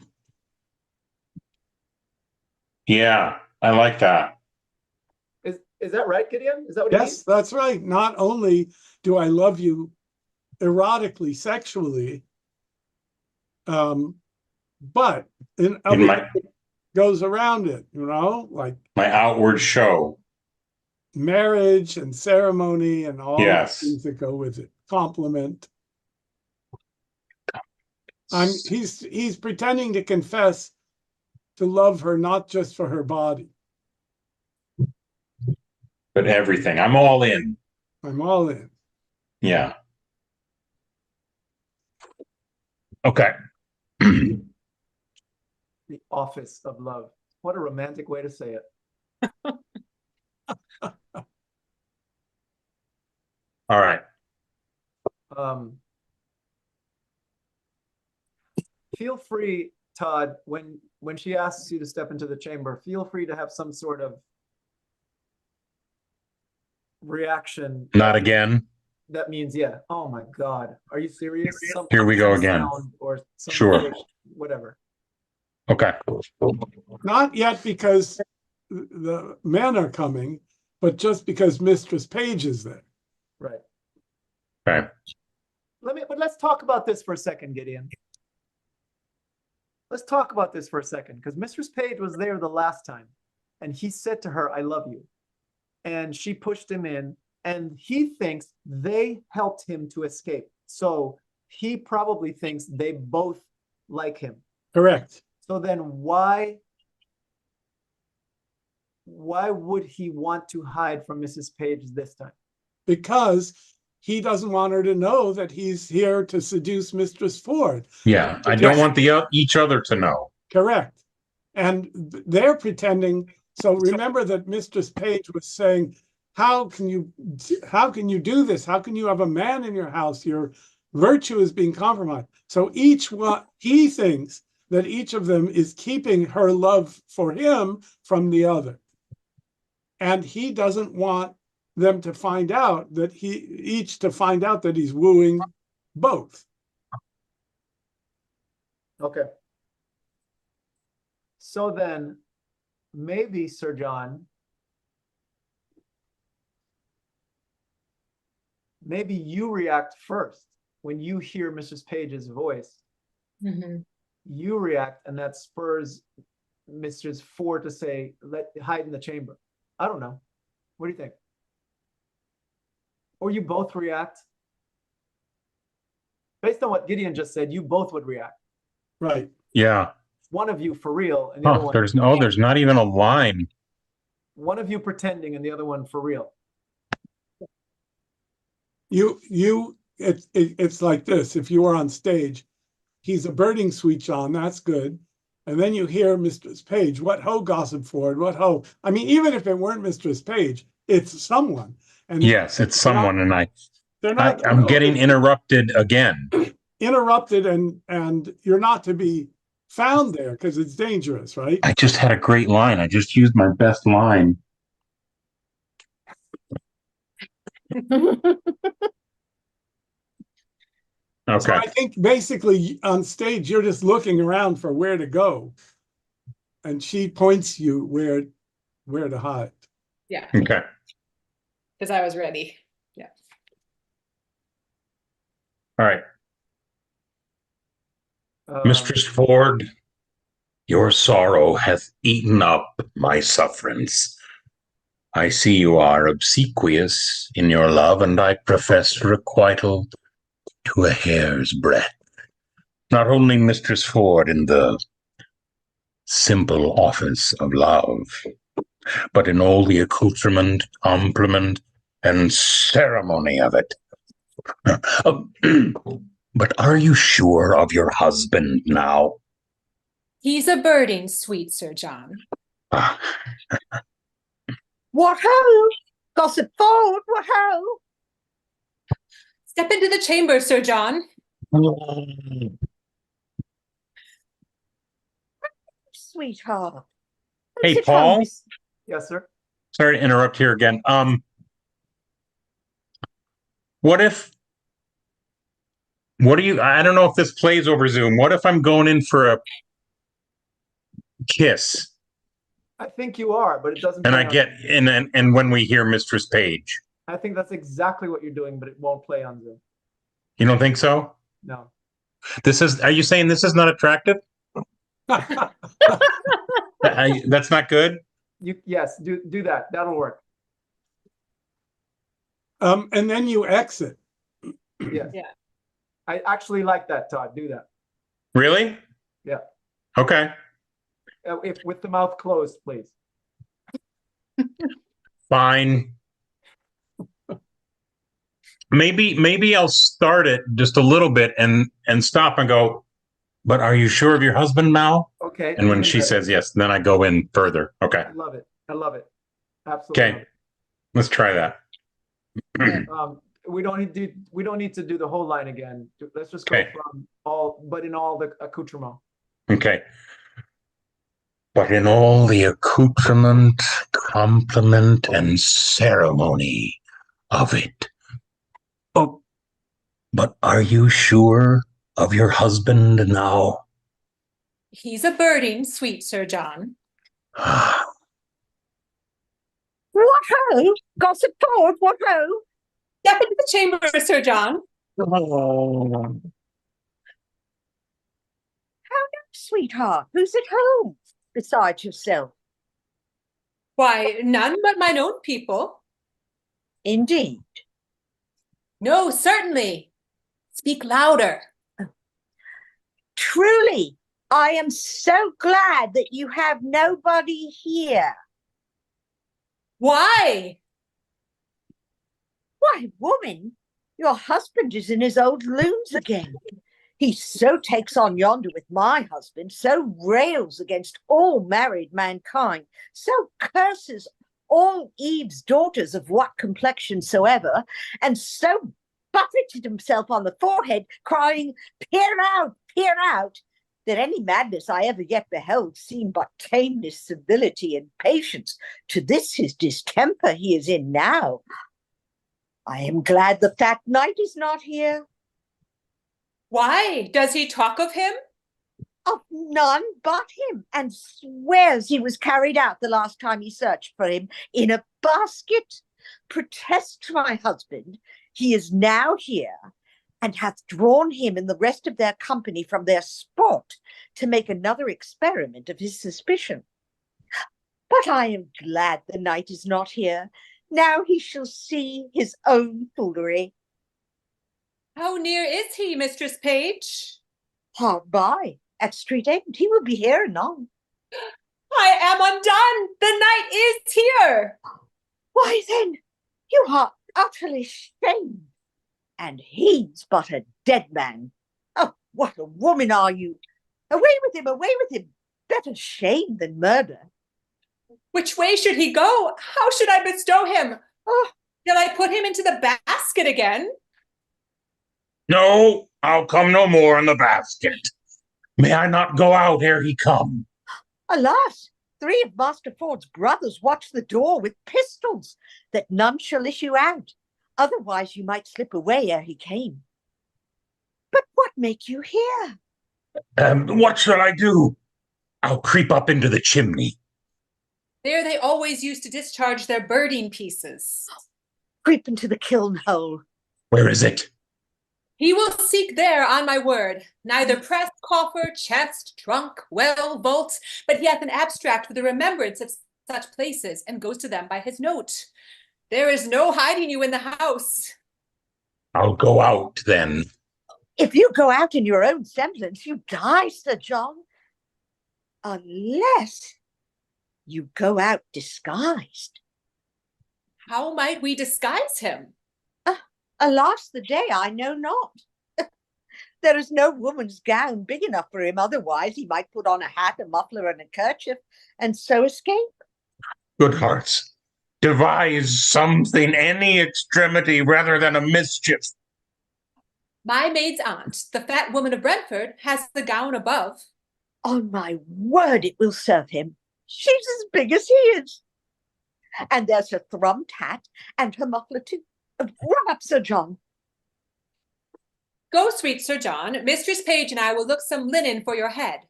Yeah, I like that. Is that right, Gideon? Is that what he Yes, means? that's right. Not only do I love you erotically, sexually, but in everything that goes around it, like my outward show. marriage and ceremony and all Yes. the things that go with it. Compliment. He's pretending to confess to love her, not just for her body. But everything. I'm all in. I'm all in. Yeah. Okay. The office of love. What a romantic way to say it. All right. Feel free, Todd, when she asks you to step into the chamber, feel free to have some sort of reaction. Not again. That means, yeah. Oh my God. Are you serious? Here we go again. Sound or some Sure. whatever. Okay. Not yet because the men are coming, but just because Mistress Page is there. Right. Okay. But let's talk about this for a second, Gideon. Let's talk about this for a second, because Mistress Page was there the last time, and he said to her, I love you. And she pushed him in, and he thinks they helped him to escape. So he probably thinks they both like him. Correct. So then why would he want to hide from Mrs. Page this time? Because he doesn't want her to know that he's here to seduce Mistress Ford. Yeah. I don't want each other to know. Correct. And they're pretending. So remember that Mistress Page was saying, how can you do this? How can you have a man in your house? Your virtue is being compromised. So he thinks that each of them is keeping her love for him from the other. And he doesn't want them to find out that he's wooing both. Okay. So then maybe, Sir John, maybe you react first when you hear Mrs. Page's voice. Mm-hmm. You react, and that spurs Mrs. Ford to say, hide in the chamber. I don't know. What do you think? Or you both react? Based on what Gideon just said, you both would react. Right. Yeah. One of you for real, and the other Oh, one. there's not even a line. One of you pretending, and the other one for real. It's like this. If you were on stage, he's a birding sweet John, that's good. And then you hear Mistress Page, what ho, Gossip Ford, what ho. I mean, even if it weren't Mistress Page, it's someone. And Yes, it's someone, and I'm getting interrupted again. Interrupted, and you're not to be found there because it's dangerous, right? I just had a great line. I just used my best line. So Okay. I think basically on stage, you're just looking around for where to go. And she points you where to hide. Yeah, Okay. because I was ready. Yeah. All right. Um, Mistress Ford, your sorrow hath eaten up my sufferance. I see you are obsequious in your love, and I profess requital to a hair's breadth. Not only Mistress Ford in the simple office of love, but in all the accoutrement, compliment, and ceremony of it. But are you sure of your husband now? He's a birding, sweet Sir John. Ah, What ho? Gossip forward, what ho? Step into the chamber, Sir John. Sweetheart. Hey, Sit Paul. home. yes, sir. Sorry to interrupt here again. I don't know if this plays over Zoom. What if I'm going in for a kiss I think you are, but it doesn't. and play I on- get and when we hear Mistress Page? I think that's exactly what you're doing, but it won't play on Zoom. You don't think so? No. Are you saying this is not attractive? That's not good? Yes, do that. That'll work. And then you exit. Yes. Yeah. I actually like that, Todd. Do that. Really? Yeah. Okay. If with the mouth closed, please. Fine. Maybe I'll start it just a little bit and stop and go, but are you sure of your husband now? Okay. And when even she better. says yes, then I go in further. Okay. I love it. I love it. Absolutely. Okay. Let's try that. We don't need to do the whole line again. Let's just go Okay. from all, but in all the accoutrement. Okay. But in all the accoutrement, compliment, and ceremony of it. Oh, but are you sure of your husband now? He's a birding, sweet Sir John. What ho? Gossip forward, what ho? Step into the chamber, Sir John. Sweetheart, who's at home besides yourself? Why, none but mine own people. Indeed. No, certainly. Speak louder. Truly, I am so glad that you have nobody here. Why? Why, woman, your husband is in his old loons again. He so takes on yonder with my husband, so rails against all married mankind, so curses all Eve's daughters of what complexion soever, and so buffeted himself on the forehead, crying, peer out, that any madness I ever yet beheld seemed but tameness, civility, and patience to this his distemper he is in now. I am glad the fat knight is not here. Why? Does he talk of him? Of none but him, and swears he was carried out the last time he searched for him in a basket. Protests to my husband he is now here, and hath drawn him and the rest of their company from their sport to make another experiment of his suspicion. But I am glad the knight is not here. Now he shall see his own foolery. How near is he, Mistress Page? Hard by, at street end. He will be here anon. I am undone. The knight is here. Why then, you are utterly shamed. And he's but a dead man. Oh, what a woman are you! Away with him, away with him. Better shame than murder. Which way should he go? How should I bestow him? Oh, Shall I put him into the basket again? No, I'll come no more in the basket. May I not go out ere he come? alas, 3 of Master Ford's brothers watch the door with pistols, that none shall issue out. Otherwise you might slip away ere he came. But what make you here? What shall I do? I'll creep up into the chimney. There they always used to discharge their birding pieces. Creep into the kiln-hole. Where is it? He will seek there, on my word. Neither press, coffer, chest, trunk, well, vault, but he hath an abstract with a remembrance of such places, and goes to them by his note. There is no hiding you in the house. I'll go out then. If you go out in your own semblance, you die, Sir John. Unless you go out disguised. How might we disguise him? Alas, the day I know not. There is no woman's gown big enough for him. Otherwise, he might put on a hat, a muffler, and a kerchief, and so escape. Good hearts, devise something, any extremity rather than a mischief. My maid's aunt, the fat woman of Brentford, has the gown above. On my word, it will serve him. She's as big as he is. And there's her thrummed hat and her muffler too. Run up, Sir John. Go, sweet Sir John. Mistress Page and I will look some linen for your head.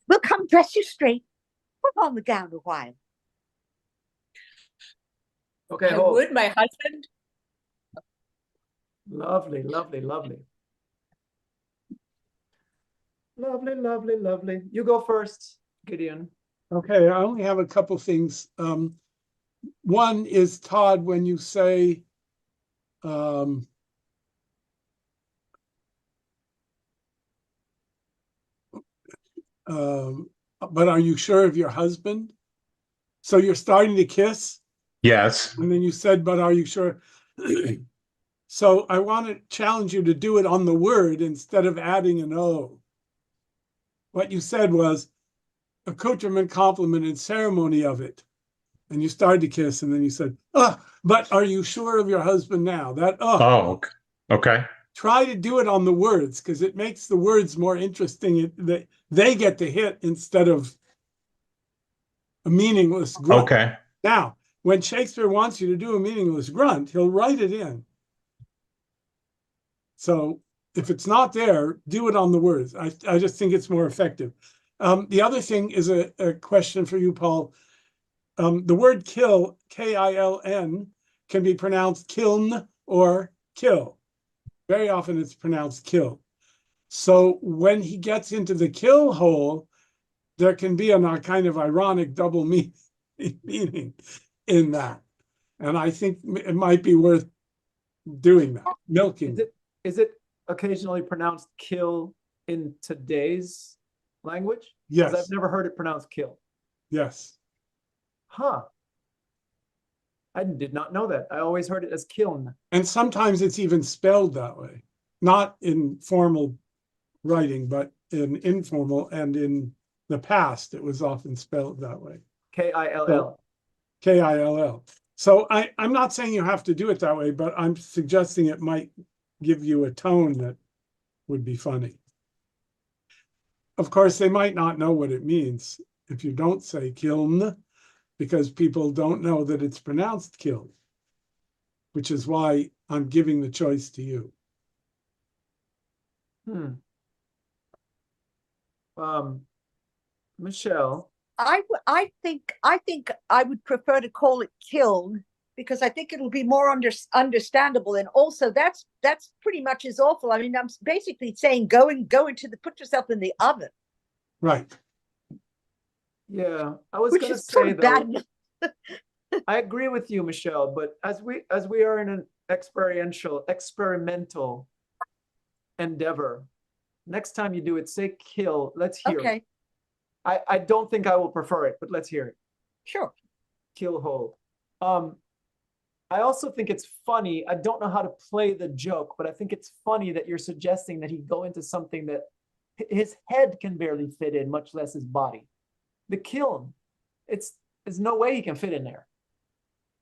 We'll come dress you straight. Put on the gown a while. Okay, I hold. would, my husband. Lovely, lovely, lovely. Lovely, lovely, lovely. You go first, Gideon. Okay, I only have a couple things. One is, Todd, when you say but are you sure of your husband? So you're starting to kiss, Yes. and then you said, but are you sure? So I want to challenge you to do it on the word instead of adding an O. What you said was accoutrement, compliment, and ceremony of it. And you started to kiss, and then you said, but are you sure of your husband now? Oh, okay. Try to do it on the words, because it makes the words more interesting. They get to hit instead of a meaningless grunt. Okay. Now, when Shakespeare wants you to do a meaningless grunt, he'll write it in. So if it's not there, do it on the words. I just think it's more effective. The other thing is a question for you, Paul. The word kill, K-I-L-N, can be pronounced kiln or kill. Very often it's pronounced kill. So when he gets into the kill hole, there can be a kind of ironic double meaning in that. And I think it might be worth doing that, milking. Is it occasionally pronounced kill in today's language? Yes. 'Cause I've never heard it pronounced kill. Yes. Huh. I did not know that. I always heard it as kiln. And sometimes it's even spelled that way, not in formal writing, but in informal, and in the past, it was often spelled that way. K-I-L-L. K-I-L-L. So I'm not saying you have to do it that way, but I'm suggesting it might give you a tone that would be funny. Of course, they might not know what it means if you don't say kiln, because people don't know that it's pronounced kill, which is why I'm giving the choice to you. Michele. I think I would prefer to call it kiln, because I think it'll be more understandable. And also that's pretty much as awful. I mean, I'm basically saying put yourself in the oven. Right. Yeah, I was Which going to is say pretty though, bad. I agree with you, Michele, but as we are in experimental endeavor. Next time you do it, say kill. Let's hear Okay, it. I don't think I will prefer it, but let's hear it. sure. Kiln-hole. I also think it's funny. I don't know how to play the joke, but I think it's funny that you're suggesting that he go into something that his head can barely fit in, much less his body. The kiln, there's no way he can fit in there.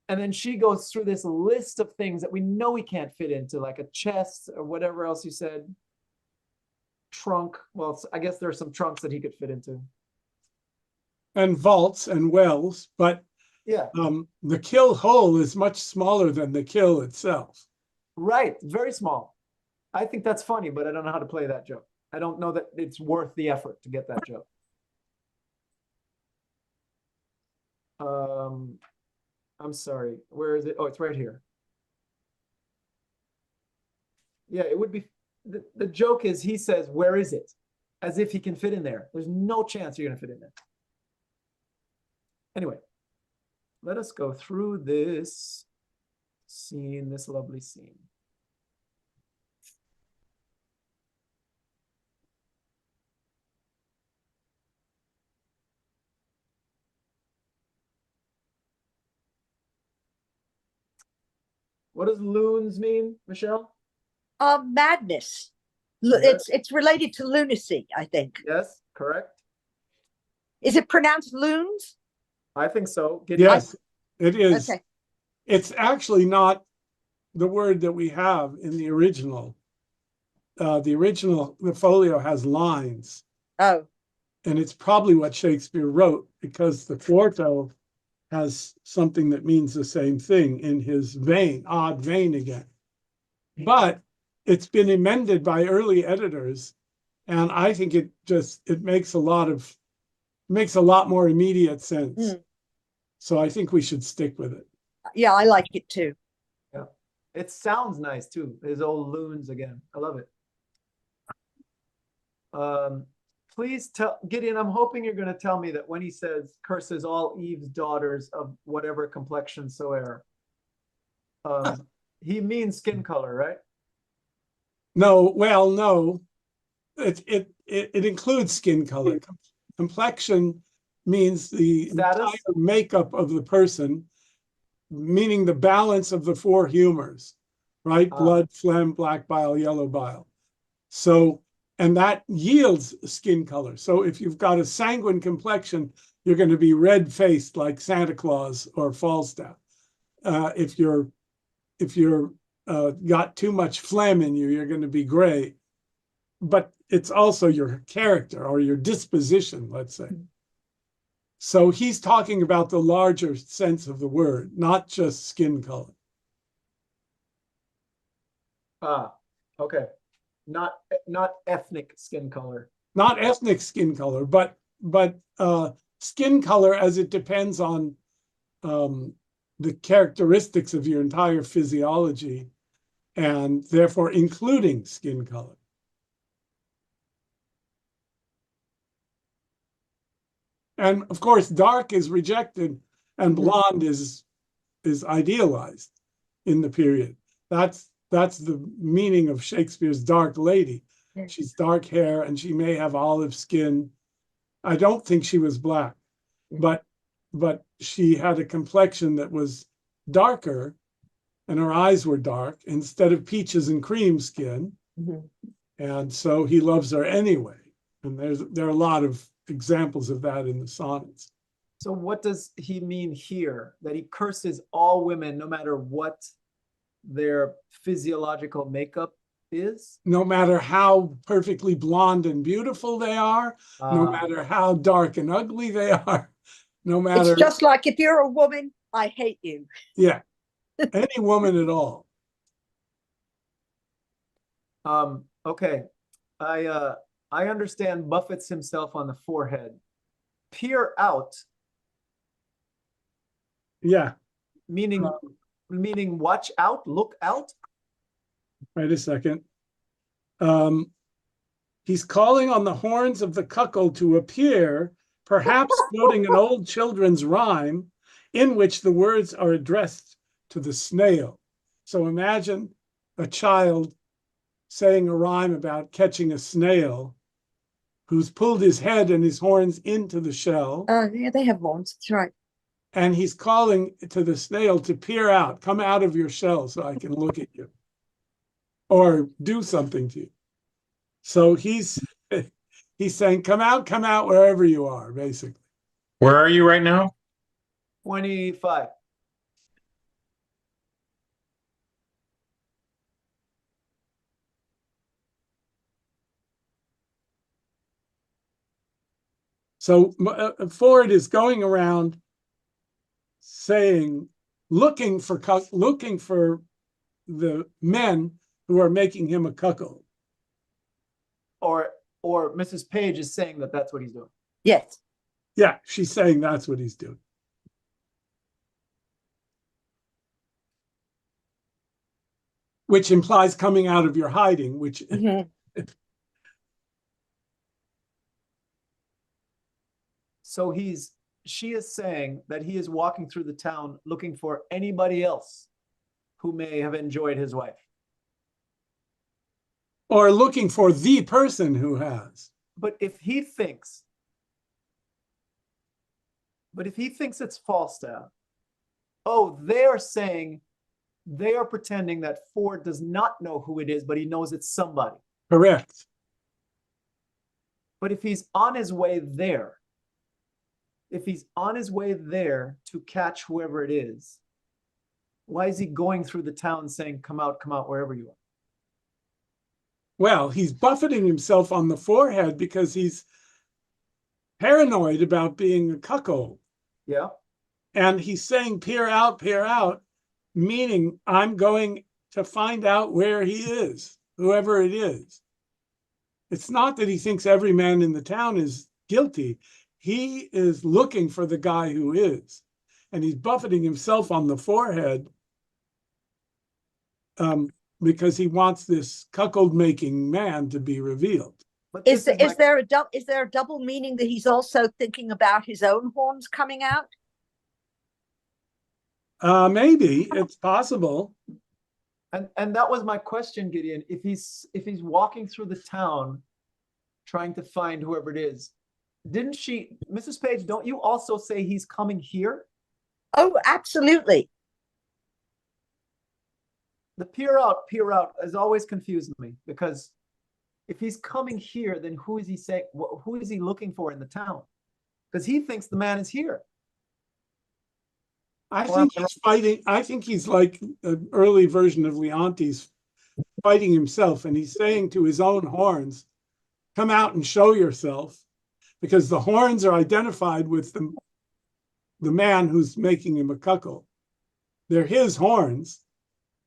And then she goes through this list of things that we know he can't fit into, like a chest or whatever else you said. Trunk. Well, I guess there are some trunks that he could fit into. And vaults and wells, but Yeah, the kill hole is much smaller than the kill itself. right. Very small. I think that's funny, but I don't know how to play that joke. I don't know that it's worth the effort to get that joke. I'm sorry. Where is it? Oh, it's right here. Yeah, it would be. The joke is he says, "Where is it?" As if he can fit in there. There's no chance you're gonna fit in there. Anyway, let us go through this scene, this lovely scene. What does loons mean, Michele? Madness. Yes. It's related to lunacy, I think. Yes, correct. Is it pronounced loons? I think so. Gideon? Yes, it is. Okay. It's actually not the word that we have in the original. The folio has lines, Oh, and it's probably what Shakespeare wrote, because the quarto has something that means the same thing in his vein, odd vein again. But it's been amended by early editors, and I think it makes a lot more immediate sense. Mm. So I think we should stick with it. yeah, I like it too. Yeah. It sounds nice too. His old loons again. I love it. Please tell Gideon, I'm hoping you're going to tell me that when he says curses all Eve's daughters of whatever complexion soever, he means skin color, right? No, well, no, it includes skin color. Complexion means the Status? entire makeup of the person, meaning the balance of the four humors, right? Blood, phlegm, black bile, yellow bile. So, and that yields skin color. So if you've got a sanguine complexion, you're going to be red-faced like Santa Claus or Falstaff. If you're got too much phlegm in you, you're going to be gray. But it's also your character or your disposition, let's say. So he's talking about the larger sense of the word, not just skin color. Okay. Not ethnic skin color. Not ethnic skin color, but skin color as it depends on the characteristics of your entire physiology, and therefore including skin color. And of course, dark is rejected and blonde is idealized in the period. That's the meaning of Shakespeare's dark lady. She's dark hair and she may have olive skin. I don't think she was black, but she had a complexion that was darker and her eyes were dark instead of peaches and cream skin. And so he loves her anyway. And there are a lot of examples of that in the sonnets. So what does he mean here? That he curses all women no matter what their physiological makeup is? No matter how perfectly blonde and beautiful they are, no matter how dark and ugly they are, no matter... It's just like if you're a woman, I hate you. Yeah, any woman at all. Okay. I understand buffets himself on the forehead. Peer out. Yeah. Meaning watch out, look out? Wait a second. He's calling on the horns of the cuckold to appear, perhaps quoting an old children's rhyme in which the words are addressed to the snail. So imagine a child saying a rhyme about catching a snail who's pulled his head and his horns into the shell, Oh, yeah, they have horns. That's right. and he's calling to the snail to peer out, come out of your shell so I can look at you or do something to you. So he's saying, come out wherever you are, basically. Where are you right now? 25. So Ford is going around saying, looking for the men who are making him a cuckold. Or Mrs. Page is saying that that's what he's doing. Yes. Yeah, she's saying that's what he's doing. Which implies coming out of your hiding, which Mhm. So she is saying that he is walking through the town looking for anybody else who may have enjoyed his wife. or looking for the person who has. But if he thinks it's Falstaff, oh, they are pretending that Ford does not know who it is, but he knows it's somebody. Correct. But if he's on his way there, to catch whoever it is, why is he going through the town saying, come out, wherever you are? Well, he's buffeting himself on the forehead because he's paranoid about being a cuckold. Yeah. And he's saying, peer out, meaning I'm going to find out where he is, whoever it is. It's not that he thinks every man in the town is guilty. He is looking for the guy who is. And he's buffeting himself on the forehead because he wants this cuckold-making man to be revealed. But Is this is there a double meaning that he's also thinking about his own horns coming out? Maybe it's possible. and that was my question, Gideon. If he's walking through the town trying to find whoever it is, didn't she, Mrs. Page, don't you also say he's coming here? Oh, absolutely. The peer out has always confused me, because if he's coming here, then who is he saying? Who is he looking for in the town? Because he thinks the man is here. I think he's fighting. I think he's like an early version of Leontes fighting himself, and he's saying to his own horns, come out and show yourself, because the horns are identified with the man who's making him a cuckold. They're his horns,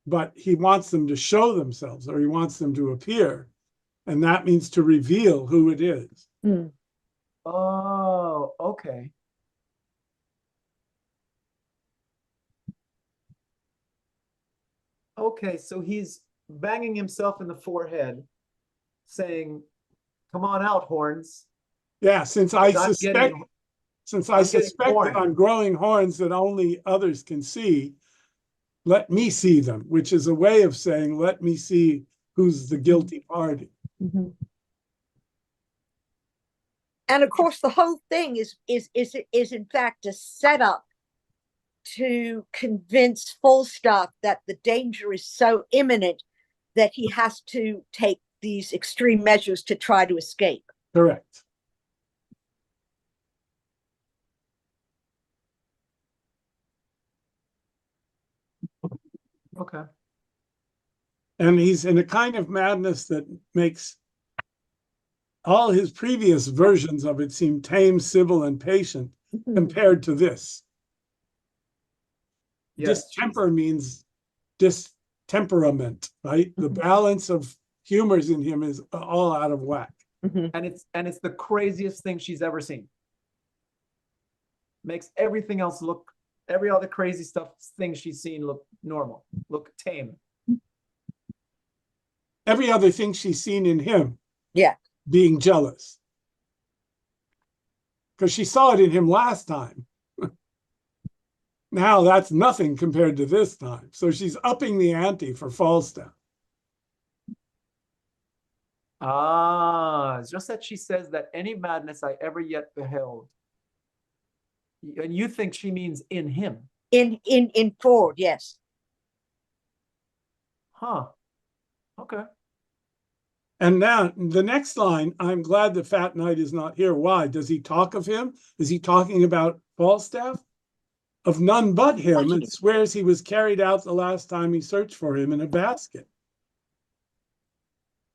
but he wants them to show themselves, or he wants them to appear. And that means to reveal who it is. Mm. Oh, okay. Okay, so he's banging himself in the forehead, saying, come on out, horns. Yeah, since I I'm suspect that I'm growing horns that only others can see, let me see them, which is a way of saying, let me see who's the guilty party. Mm-hmm. And of course, the whole thing is in fact a setup to convince Falstaff that the danger is so imminent that he has to take these extreme measures to try to escape. Correct. Okay. And he's in a kind of madness that makes all his previous versions of it seem tame, civil, and patient compared to this. Yes. Distemper means distemperament, right? The balance of humors in him is all out of whack. And it's the craziest thing she's ever seen. Makes everything else look, every other crazy thing she's seen look normal, look tame. Every other thing she's seen in him, Yeah, being jealous. Because she saw it in him last time. Now that's nothing compared to this time. So she's upping the ante for Falstaff. Ah, it's just that she says that any madness I ever yet beheld. And you think she means in him. In Ford, yes. Huh. Okay. And now the next line, I'm glad the fat knight is not here. Why? Does he talk of him? Is he talking about Falstaff? Of none but him, and swears he was carried out the last time he searched for him in a basket.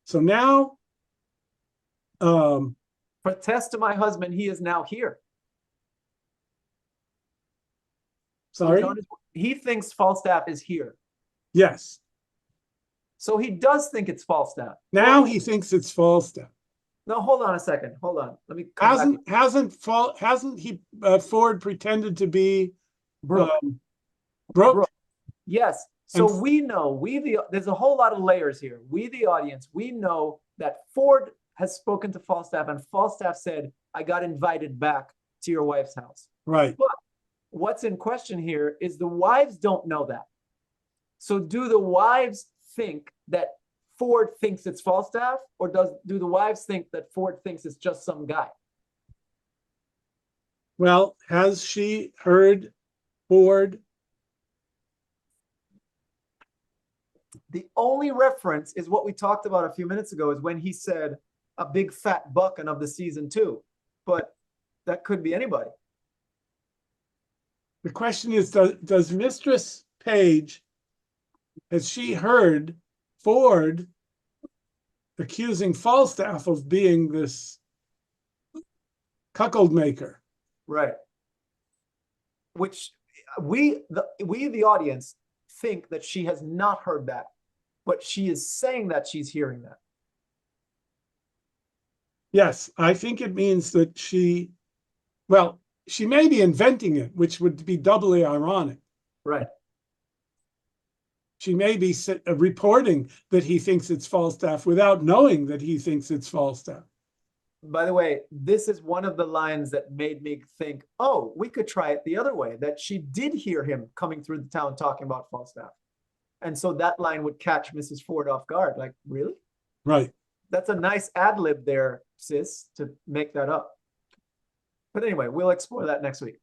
So now, protest to my husband, he is now here. sorry? He thinks Falstaff is here. Yes. So he does think it's Falstaff. Now Well, he thinks it's Falstaff. no, hold on a second. Hold on. Let me come back. Hasn't he Ford pretended to be Brooke. Brooke? Yes. So And- we know, there's a whole lot of layers here. We, the audience, we know that Ford has spoken to Falstaff, and Falstaff said, I got invited back to your wife's house. Right. But what's in question here is the wives don't know that. So do the wives think that Ford thinks it's Falstaff, or do the wives think that Ford thinks it's just some guy? Well, has she heard Ford? The only reference is what we talked about a few minutes ago, is when he said a big fat bucking of the season 2. But that could be anybody. The question is, does Mistress Page, has she heard Ford accusing Falstaff of being this cuckold maker? Right. Which we, the audience, think that she has not heard that, but she is saying that she's hearing that. Yes, I think it means that she may be inventing it, which would be doubly ironic. Right. She may be reporting that he thinks it's Falstaff without knowing that he thinks it's Falstaff. By the way, this is one of the lines that made me think, oh, we could try it the other way, that she did hear him coming through the town talking about Falstaff. And so that line would catch Mrs. Ford off guard. Like, really? Right. That's a nice ad lib there, sis, to make that up. But anyway, we'll explore that next week.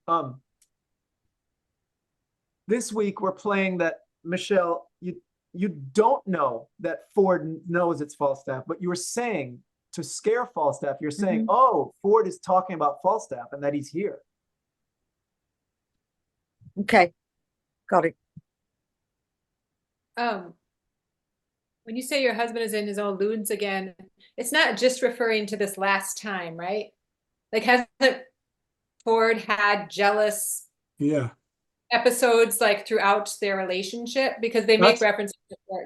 This week we're playing that, Michele, you don't know that Ford knows it's Falstaff, but you were saying, to scare Falstaff, you're saying, oh, Ford is talking about Falstaff and that he's here. Okay, got it. When you say your husband is in his own loons again, it's not just referring to this last time, right? Like, hasn't Ford had jealous episodes like throughout their relationship? Because they make reference to Ford,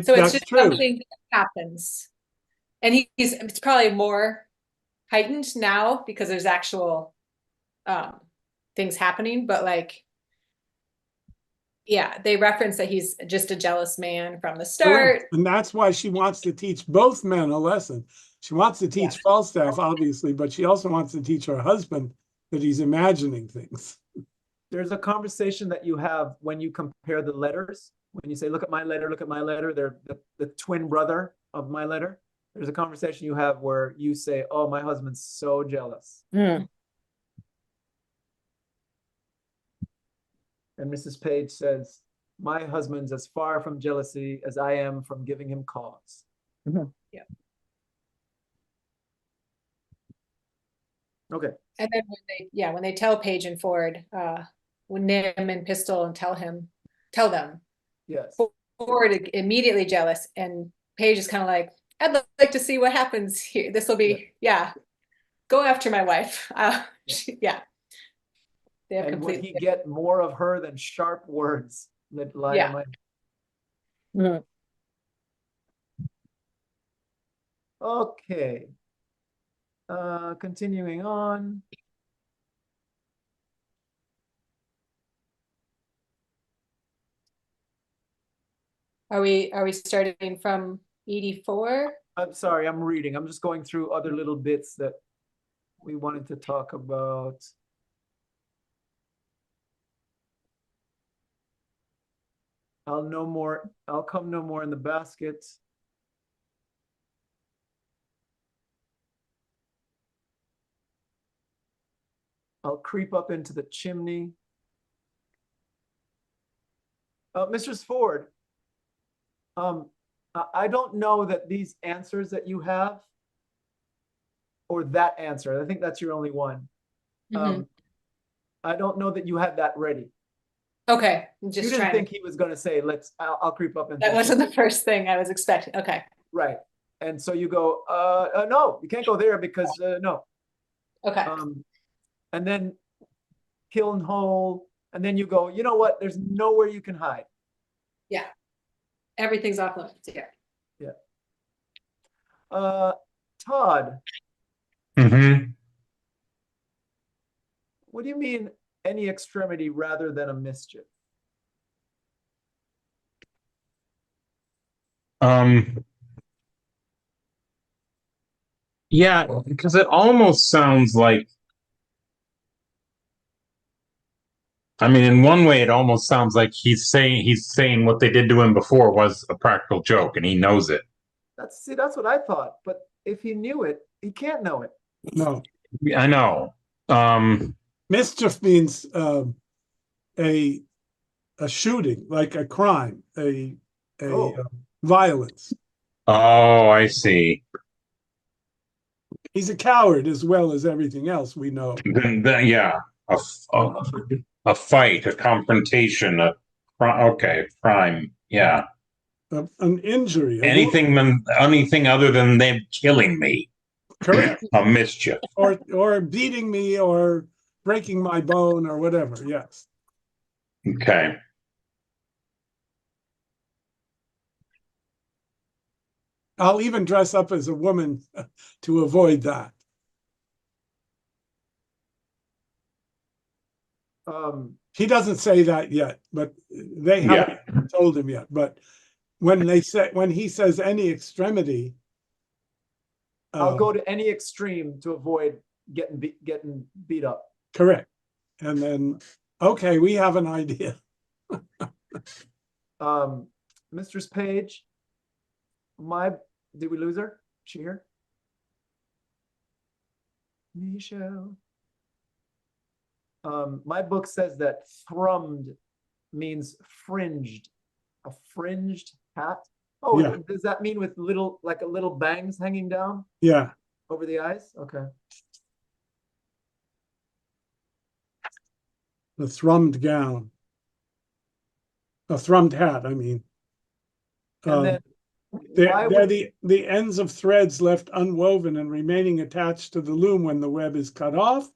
so it's just true. something that happens. And it's probably more heightened now because there's actual things happening, but like, they reference that he's just a jealous man from the start. Correct. And that's why she wants to teach both men a lesson. She wants to teach Falstaff, obviously, but she also wants to teach her husband that he's imagining things. There's a conversation that you have when you compare the letters. When you say, look at my letter, look at my letter. They're the twin brother of my letter. There's a conversation you have where you say, oh, my husband's so jealous. And Mrs. Page says, my husband's as far from jealousy as I am from giving him cause. Okay. And then when they tell Page and Ford, when Nim and Pistol and tell them, yes, Ford immediately jealous, and Page is kind of like, I'd like to see what happens here. This will be, go after my wife. They have and would he get more of her than sharp words that lie on my... Okay. Continuing on. Are we starting from 84? I'm sorry, I'm reading. I'm just going through other little bits that we wanted to talk about. I'll come no more in the basket. I'll creep up into the chimney. Mistress Ford, I don't know that these answers that you have, or that answer, I think that's your only one. Mhm. I don't know that you had that ready. Okay, You just didn't trying. think he was going to say, I'll creep up into That the wasn't chimney. the first thing I was expecting. Okay. Right. And so you go, no, you can't go there because no. Okay. And then kiln-hole, and then you go, you know what? There's nowhere you can hide. Yeah. Everything's off limits. Yeah. Todd, Mm-hmm. what do you mean any extremity rather than a mischief? Yeah, because it almost sounds like, I mean, in one way, it almost sounds like he's saying what they did to him before was a practical joke, and he knows it. That's what I thought. But if he knew it, he can't know it. No, I know. mischief means a shooting, like a crime, a violence. Oh, I see. He's a coward as well as everything else we know. Then yeah, a fight, a confrontation, okay, crime. Yeah, An injury, anything other than them killing me. correct, A mischief. or beating me or breaking my bone or whatever. Yes. Okay. I'll even dress up as a woman to avoid that. He doesn't say that yet, but they haven't told him yet. But when he says any extremity, I'll go to any extreme to avoid getting beat up. Correct. And then, okay, we have an idea. Mistress Page, did we lose her? Is she here? Michele. My book says that thrummed means fringed, a fringed hat. Oh, yeah. Does that mean with little bangs hanging down? Yeah. Over the eyes? Okay. The thrummed gown. A thrummed hat, I mean. And then they're the ends of threads left unwoven and remaining attached to the loom when the web is cut off.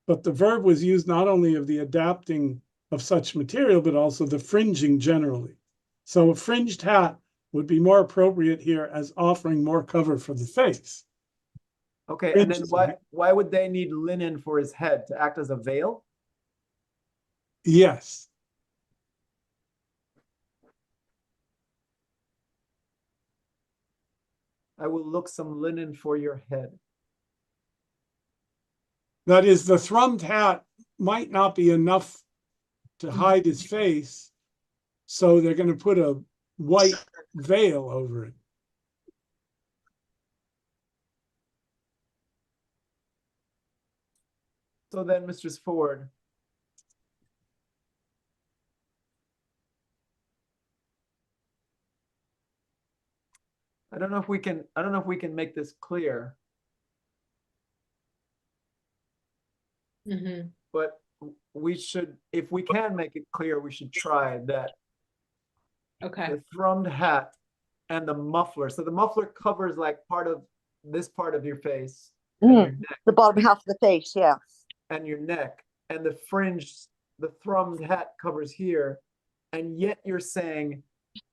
But the verb was used not only of the adapting of such material, but also the fringing generally. So a fringed hat would be more appropriate here as offering more cover for the face. Okay, and then why would they need linen for his head? To act as a veil? Yes. I will look some linen for your head. That is, the thrummed hat might not be enough to hide his face, so they're going to put a white veil over it. So then, Mistress Ford, I don't know if we can make this clear. Mm-hmm. But we should, if we can make it clear, we should try that. Okay. The thrummed hat and the muffler. So the muffler covers like this part of your face. And your neck. The bottom half of the face, yeah. And your neck. And the fringe, the thrummed hat covers here. And yet you're saying,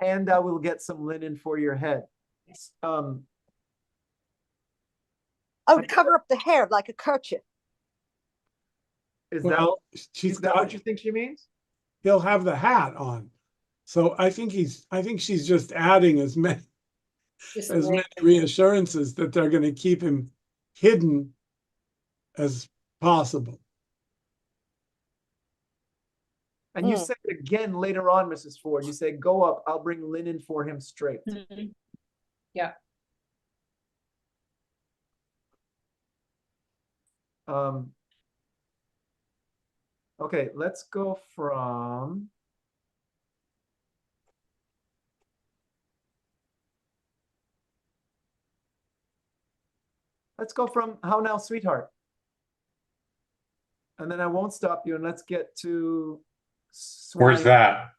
and I will get some linen for your head. Oh, to cover up the hair like a kerchief. Is that what you think she means? He'll have the hat on. So I think she's just adding as many reassurances that they're going to keep him hidden as possible. And you say it again later on, Mrs. Ford. You say, go up, I'll bring linen for him straight. Yeah. Okay, let's go from. Let's go from how now, sweetheart? And then I won't stop you, and let's get to swine. Where's that?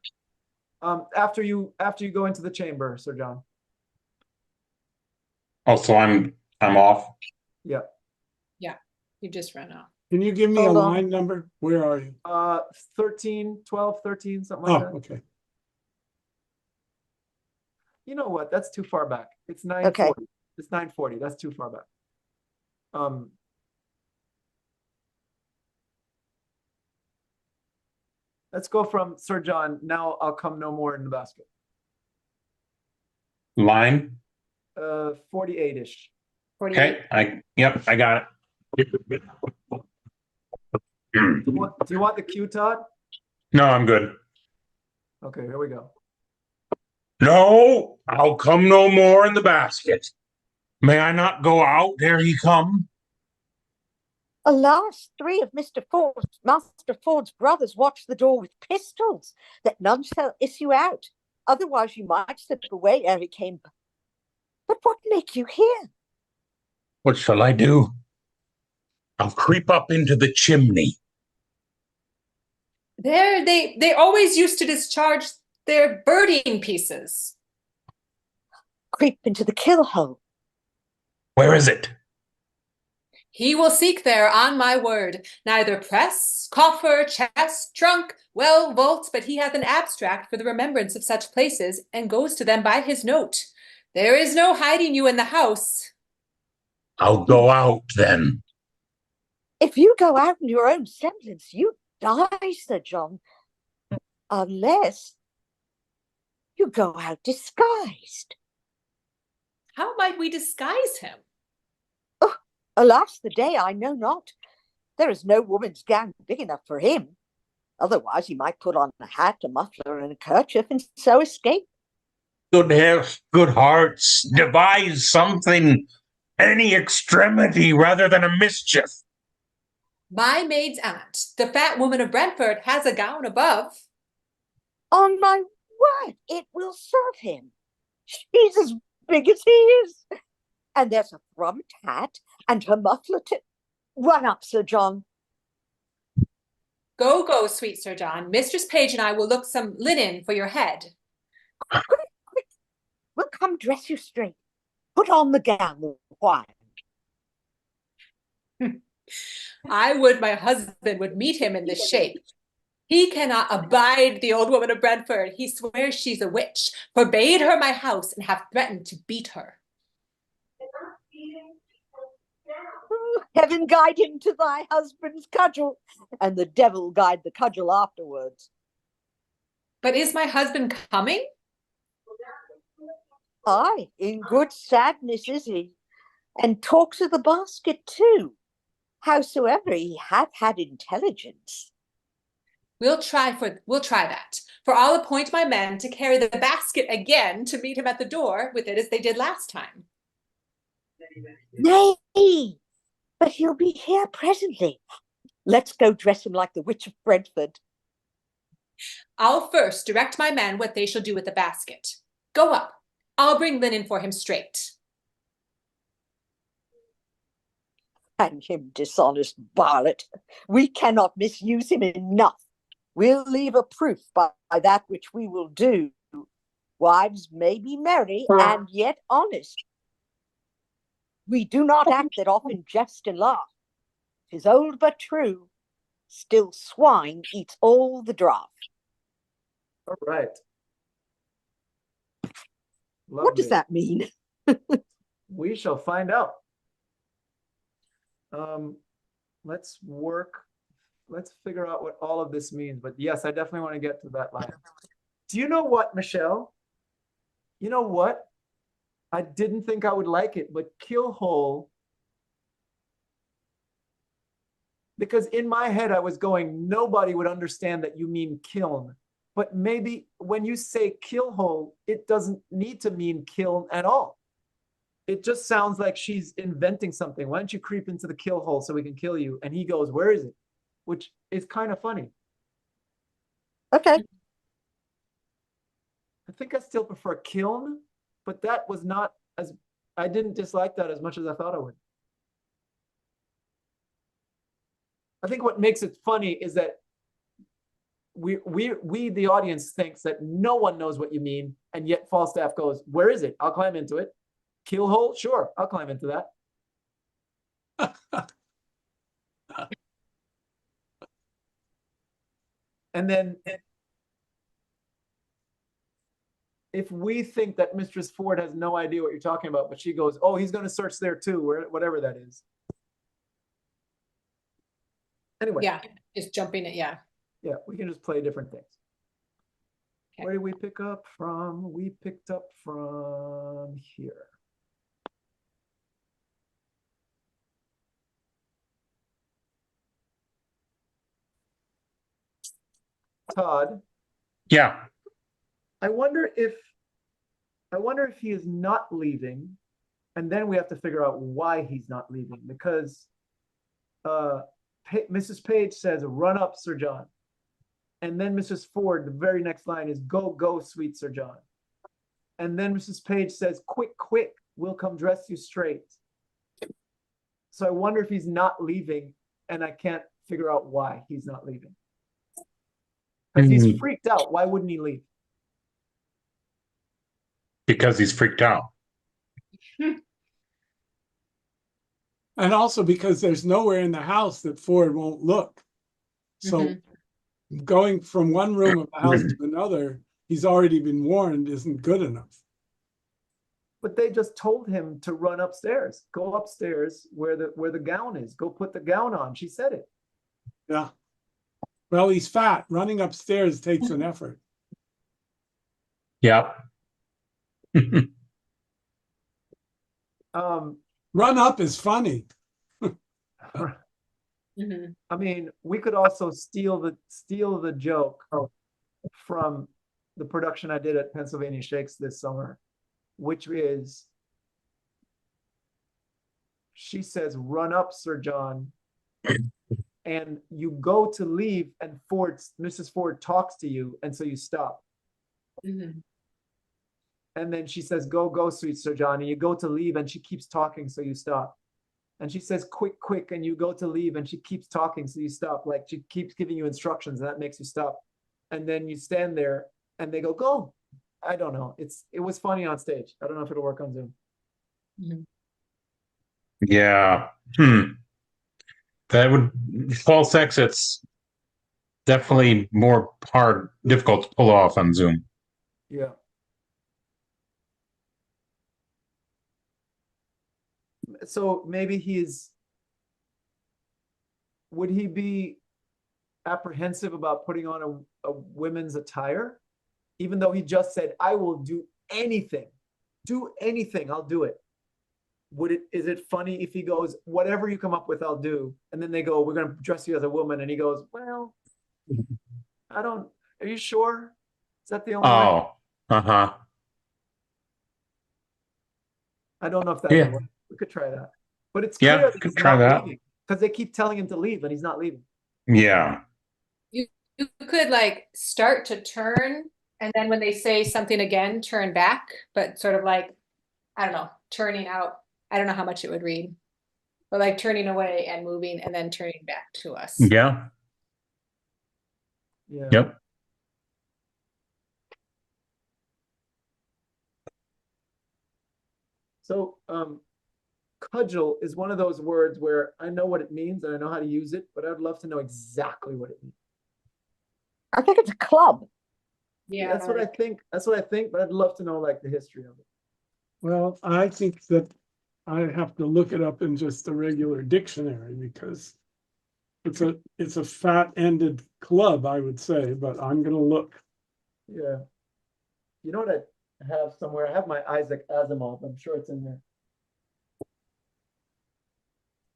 After you go into the chamber, Sir John. Oh, so I'm off. Yeah. Yeah. You just ran off. Can you give me a Hold on. line number? Where are you? 13, 12, 13, something like Oh, that. okay. You know what? That's too far back. It's 940. It's 940. That's too far back. Let's go from Sir John. Now I'll come no more in the basket. Line. 48-ish. 48. Okay. Yep, I got it. Do you want the cue, Todd? No, I'm good. Okay, here we go. No, I'll come no more in the basket. May I not go out ere he come? Alas, 3 of Master Ford's brothers watch the door with pistols, that none shall issue out. Otherwise you might slip away ere he came. But what make you here? What shall I do? I'll creep up into the chimney. There, they always used to discharge their birding pieces. Creep into the kiln-hole. Where is it? He will seek there, on my word. Neither press, coffer, chest, trunk, well, vaults, but he hath an abstract for the remembrance of such places, and goes to them by his note. There is no hiding you in the house. I'll go out then. If you go out in your own semblance, you die, Sir John. Unless you go out disguised. How might we disguise him? Alas, the day I know not. There is no woman's gown big enough for him. Otherwise he might put on a hat, a muffler, and a kerchief, and so escape. Good hearts, devise something, any extremity rather than a mischief. My maid's aunt, the fat woman of Brentford, has a gown above. On my word, it will serve him. She's as big as he is. And there's a frummed hat and her muffler to run up, Sir John. Go, go, sweet Sir John. Mistress Page and I will look some linen for your head. Quick, quick. We'll come dress you straight. Put on the gown the while. I would my husband would meet him in this shape. He cannot abide the old woman of Brentford. He swears she's a witch, forbade her my house, and hath threatened to beat her. Heaven guide him to thy husband's cudgel, and the devil guide the cudgel afterwards. But is my husband coming? Aye, in good sadness is he, and talks of the basket too. Howsoever he hath had intelligence. We'll try that. For I'll appoint my men to carry the basket again to meet him at the door with it as they did last time. Nay, but he'll be here presently. Let's go dress him like the witch of Brentford. I'll first direct my men what they shall do with the basket. Go up. I'll bring linen for him straight. Hang him, dishonest varlet. We cannot misuse him enough. We'll leave a proof by that which we will do. Wives may be merry and yet honest. We do not act that often jest and laugh. 'Tis old but true. Still swine eats all the draff. All right. What does Lovely. that mean? We shall find out. Let's figure out what all of this means. But yes, I definitely want to get to that line. Do you know what, Michele? You know what? I didn't think I would like it, but kiln-hole Because in my head, I was going, nobody would understand that you mean kiln. But maybe when you say kiln-hole, it doesn't need to mean kiln at all. It just sounds like she's inventing something. Why don't you creep into the kiln-hole so we can kill you? And he goes, where is it? Which is kind of funny. Okay. I think I still prefer kiln, but that was not as, I didn't dislike that as much as I thought I would. I think what makes it funny is that we the audience thinks that no one knows what you mean, and yet Falstaff goes, where is it? I'll climb into it. Kiln-hole? Sure, I'll climb into that. And then if we think that Mistress Ford has no idea what you're talking about, but she goes, oh, he's going to search there too, whatever that is. Anyway. Yeah, just jumping it, yeah. Yeah, we can just play different things. Okay. Where did we pick up from? We picked up from here. Todd, Yeah. I wonder if he is not leaving, and then we have to figure out why he's not leaving, because Mrs. Page says, run up, Sir John. And then Mrs. Ford, the very next line is, go, go, sweet Sir John. And then Mrs. Page says, quick, quick, we'll come dress you straight. So I wonder if he's not leaving, and I can't figure out why he's not leaving. Because he's freaked out. Why wouldn't he leave? Because he's freaked out. And also because there's nowhere in the house that Ford won't look. So going from one room of the house to another, he's already been warned, isn't good enough. But they just told him to run upstairs. Go upstairs where the gown is. Go put the gown on. She said it. Yeah. Well, he's fat. Running upstairs takes an effort. Yeah. Run up is funny. I mean, we could also steal the joke from the production I did at Pennsylvania Shakes this summer, which is, she says, run up, Sir John. And you go to leave, and Mrs. Ford talks to you, and so you stop. And then she says, go, go, sweet Sir John. And you go to leave, and she keeps talking, so you stop. And she says, quick, quick, and you go to leave, and she keeps talking, so you stop. Like, she keeps giving you instructions, and that makes you stop. And then you stand there, and they go, go. I don't know. It was funny on stage. I don't know if it'll work on Zoom. Yeah. That would, false exits, definitely more difficult to pull off on Zoom. Yeah. So maybe would he be apprehensive about putting on a women's attire? Even though he just said, I will do anything, I'll do it. Is it funny if he goes, whatever you come up with, I'll do. And then they go, we're going to dress you as a woman. And he goes, well, are you sure? Is that the only way? Uh-huh. I don't know if that would work. We could try that. But it's clear that could he's try not that. leaving, because they keep telling him to leave and he's not leaving. Yeah. You could like start to turn, and then when they say something again, turn back, but sort of like, I don't know, turning out. I don't know how much it would read, but like turning away and moving and then turning back to us. Yeah. Yeah. Yep. So cudgel is one of those words where I know what it means and I know how to use it, but I'd love to know exactly what it means. I think it's a club. Yeah, That's what I think. But I'd love to know like the history of it. Well, I think that I have to look it up in just the regular dictionary, because it's a fat-ended club, I would say, but I'm gonna look. Yeah. You know what I have somewhere? I have my Isaac Asimov. I'm sure it's in there.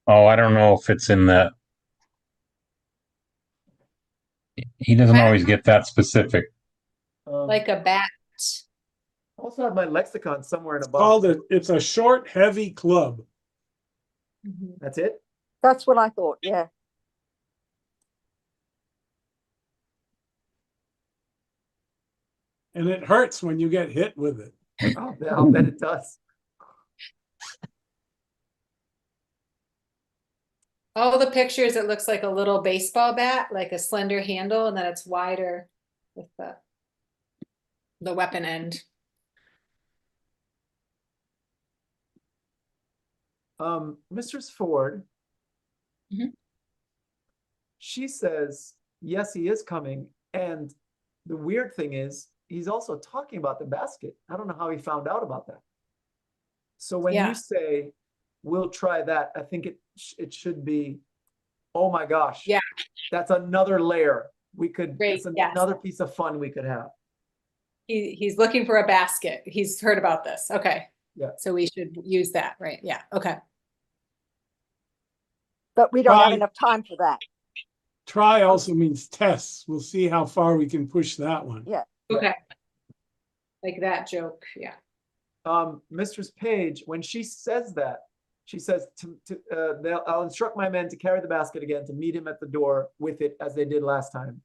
Oh, I don't know if it's in that. He doesn't always get that specific. Like a bat. I also have my lexicon somewhere in a Called box. it's a short, heavy club. That's it? That's what I thought. Yeah. And it hurts when you get hit with it. I'll bet it does. All the pictures, it looks like a little baseball bat, like a slender handle, and then it's wider with the weapon end. Mistress Ford, she says, yes, he is coming. And the weird thing is, he's also talking about the basket. I don't know how he found out about that. So when you say, we'll try that, I think it should be, oh my gosh. Yeah. That's another layer. It's Yes. another piece of fun we could have. He's looking for a basket. He's heard about this. Okay. Yeah. So we should use that, right? Yeah. Okay. But we don't have enough time for that. Try also means tests. We'll see how far we can push that one. Yeah. Okay. Like that joke. Yeah. Mistress Page, when she says that, she says, I'll instruct my men to carry the basket again, to meet him at the door with it as they did last time.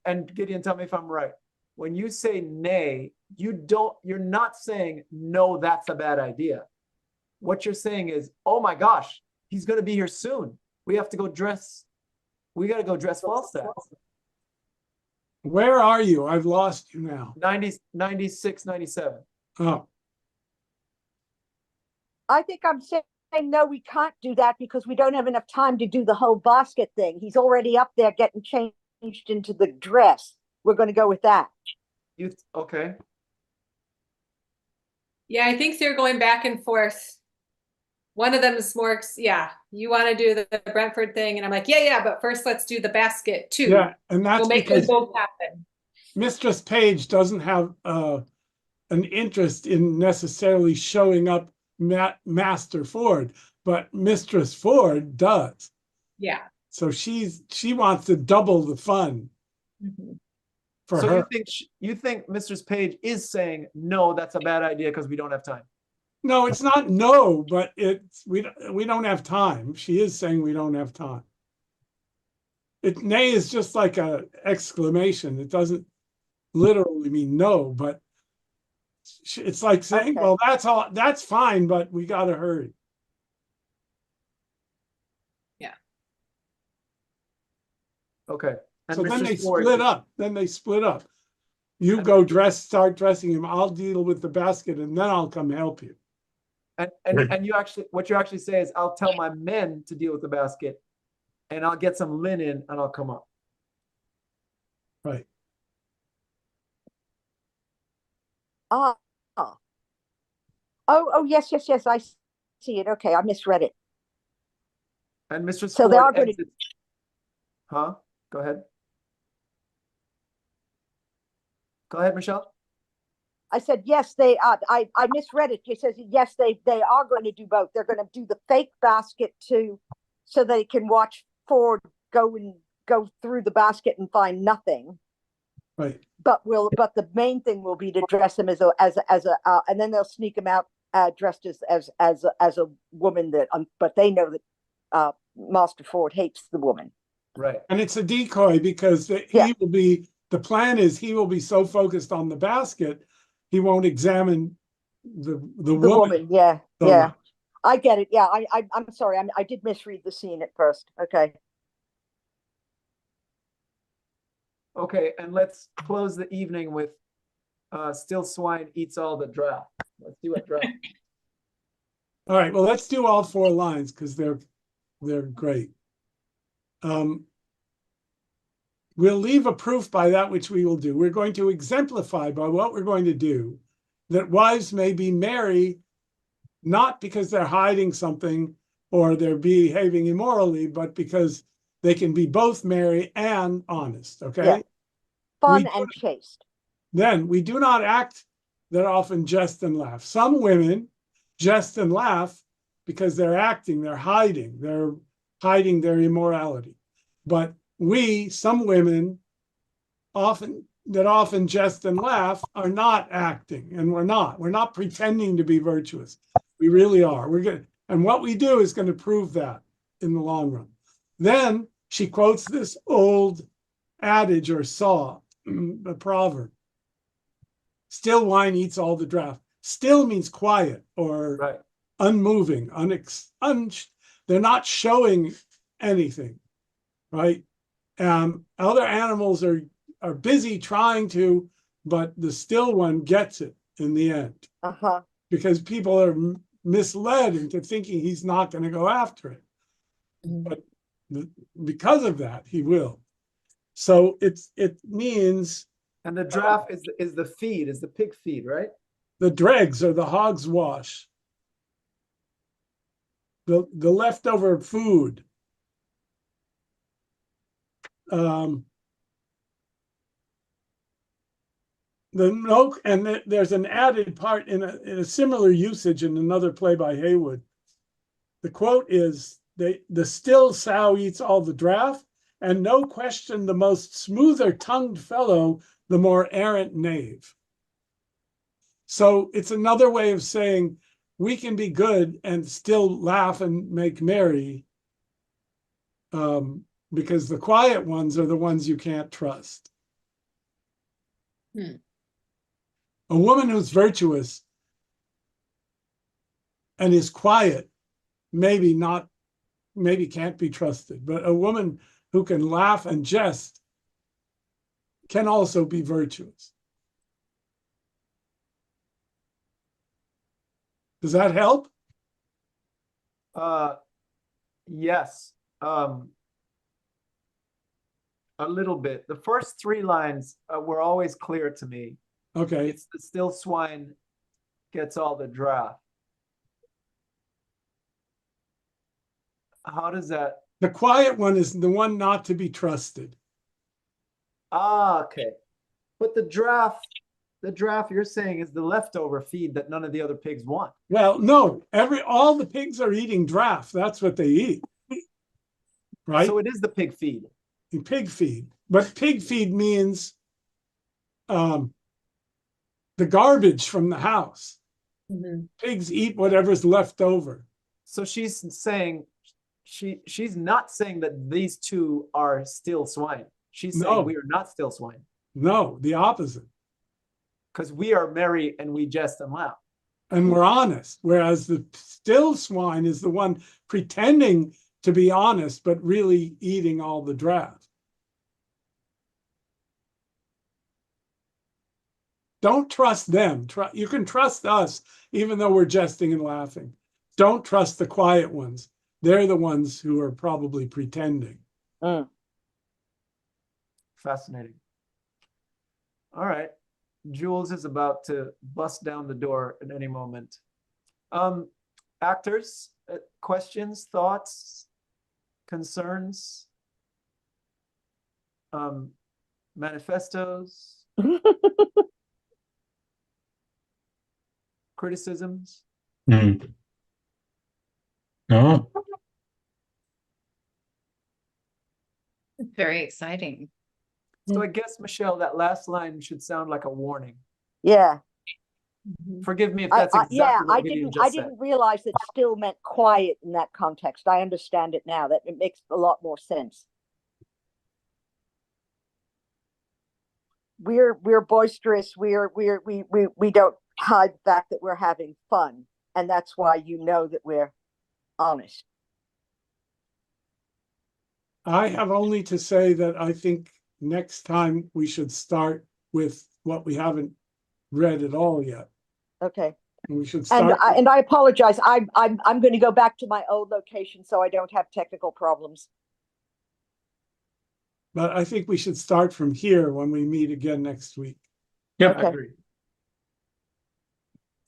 And Gideon, tell me if I'm right. When you say nay, you're not saying, no, that's a bad idea. What you're saying is, oh my gosh, he's going to be here soon. We have to go dress. We got to go dress Falstaff. Where are you? I've lost you now. 96, 97. Oh, I think I'm saying, no, we can't do that because we don't have enough time to do the whole basket thing. He's already up there getting changed into the dress. We're going to go with that. Okay. Yeah, I think they're going back and forth. One of them is more, you want to do the Brentford thing. And I'm like, yeah, but first let's do the basket too. yeah. And that's We'll make them because both happen. Mistress Page doesn't have an interest in necessarily showing up Master Ford, but Mistress Ford does. Yeah. So she wants to double the fun for So her. you think Mistress Page is saying, no, that's a bad idea because we don't have time. No, it's not no, but we don't have time. She is saying we don't have time. Nay is just like a exclamation. It doesn't literally mean no, but it's like saying, well, that's fine, but we got to hurry. Yeah. Okay. And So then they Mistress Ford, split up. You go start dressing him. I'll deal with the basket and then I'll come help you. and what you actually say is, I'll tell my men to deal with the basket and I'll get some linen and I'll come up. Right. Oh, yes. I see it. Okay, I misread it. And Mistress So Ford they are going to. exits. Huh? Go ahead. Go ahead, Michele. I said yes. They are. I misread it. It says yes. They are going to do both. They're going to do the fake basket too, so they can watch Ford go through the basket and find nothing. Right. But the main thing will be to dress him as a and then they'll sneak him out dressed as a woman but they know that Master Ford hates the woman. Right. And it's a decoy because the plan is he will be so focused on the basket, he won't examine the woman. Yeah. so Yeah. much. I get it. Yeah. I'm sorry. I did misread the scene at first. Okay. Okay, and let's close the evening with still swine eats all the draff. Let's do a draff. All right. Well, let's do all 4 lines because they're great. We'll leave a proof by that which we will do. We're going to exemplify by what we're going to do that wives may be merry, not because they're hiding something or they're behaving immorally, but because they can be both merry and honest, okay? Yeah. Fun and chaste. Then we do not act that often jest and laugh. Some women jest and laugh because they're acting, they're hiding their immorality. But some women often jest and laugh are not acting, and we're not pretending to be virtuous. We really are. And what we do is going to prove that in the long run. Then she quotes this old adage or saw, a proverb. Still wine eats all the draff. Still means quiet or unmoving, they're not showing anything, right? Other animals are busy trying to, but the still one gets it in the end. Because people are misled into thinking he's not going to go after it. But because of that, he will. So it means. And the draff is the feed, is the pig feed, right? The dregs or the hog's wash. The leftover food. The milk, and there's an added part in a similar usage in another play by Haywood. The quote is, the still sow eats all the draff, and no question the most smoother-tongued fellow, the more errant knave. So it's another way of saying we can be good and still laugh and make merry, because the quiet ones are the ones you can't trust. A woman who's virtuous and is quiet, maybe can't be trusted, but a woman who can laugh and jest can also be virtuous. Does that help? Yes. A little bit. The first three lines were always clear to me. Okay. It's the still swine gets all the draff. How does that? The quiet one is the one not to be trusted. Okay. But the draff you're saying is the leftover feed that none of the other pigs want. Well, no, all the pigs are eating draff. That's what they eat. Right? So it is the pig feed. Pig feed. But pig feed means the garbage from the house. Pigs eat whatever's left over. So she's saying she's not saying that these two are still swine. She's saying we are not still swine. No, the opposite. Because we are merry and we jest and laugh. And we're honest. Whereas the still swine is the one pretending to be honest, but really eating all the draff. Don't trust them. You can trust us, even though we're jesting and laughing. Don't trust the quiet ones. They're the ones who are probably pretending. Fascinating. All right. Jules is about to bust down the door at any moment. Actors, questions, thoughts, concerns, manifestos, criticisms? No. It's very exciting. So I guess, Michele, that last line should sound like a warning. Yeah. Forgive me if that's exactly what Gideon just I said. didn't realize that still meant quiet in that context. I understand it now. That it makes a lot more sense. We're boisterous. We don't hide the fact that we're having fun, and that's why you know that we're honest. I have only to say that I think next time we should start with what we haven't read at all yet. Okay. And we should start. And I apologize. I'm going to go back to my old location so I don't have technical problems. But I think we should start from here when we meet again next week. Yep. Okay.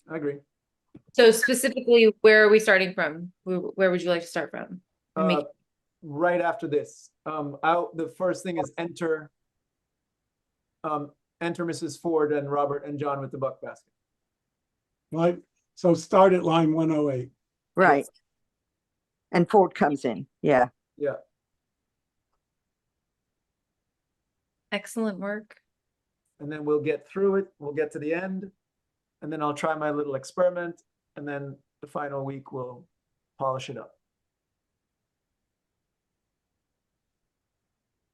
I agree. So specifically, where are we starting from? Where would you like to start from? Right after this. The first thing is enter Mrs. Ford and Robert and John with the buck basket. Right. So start at line 108. Right. Yes. And Ford comes in. Yeah. Yeah. Excellent work. And then we'll get through it. We'll get to the end. And then I'll try my little experiment. And then the final week we'll polish it up.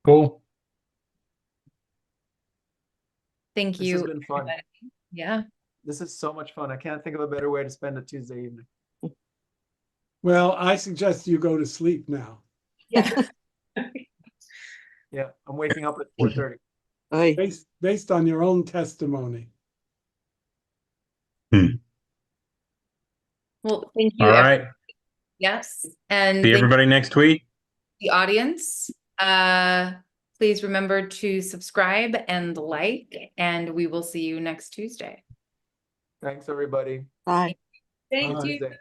Cool. Thank This you. has been fun. everybody. Yeah. This is so much fun. I can't think of a better way to spend a Tuesday evening. Well, I suggest you go to sleep now. Yeah. Yeah, I'm waking up at 4:30. Oy. Based on your own testimony. Well, thank you. All everyone. right. Yes. And See thank everybody next week. the audience. Please remember to subscribe and like, and we will see you next Tuesday. Thanks, everybody. Bye. Thank Bye. you. Tuesday.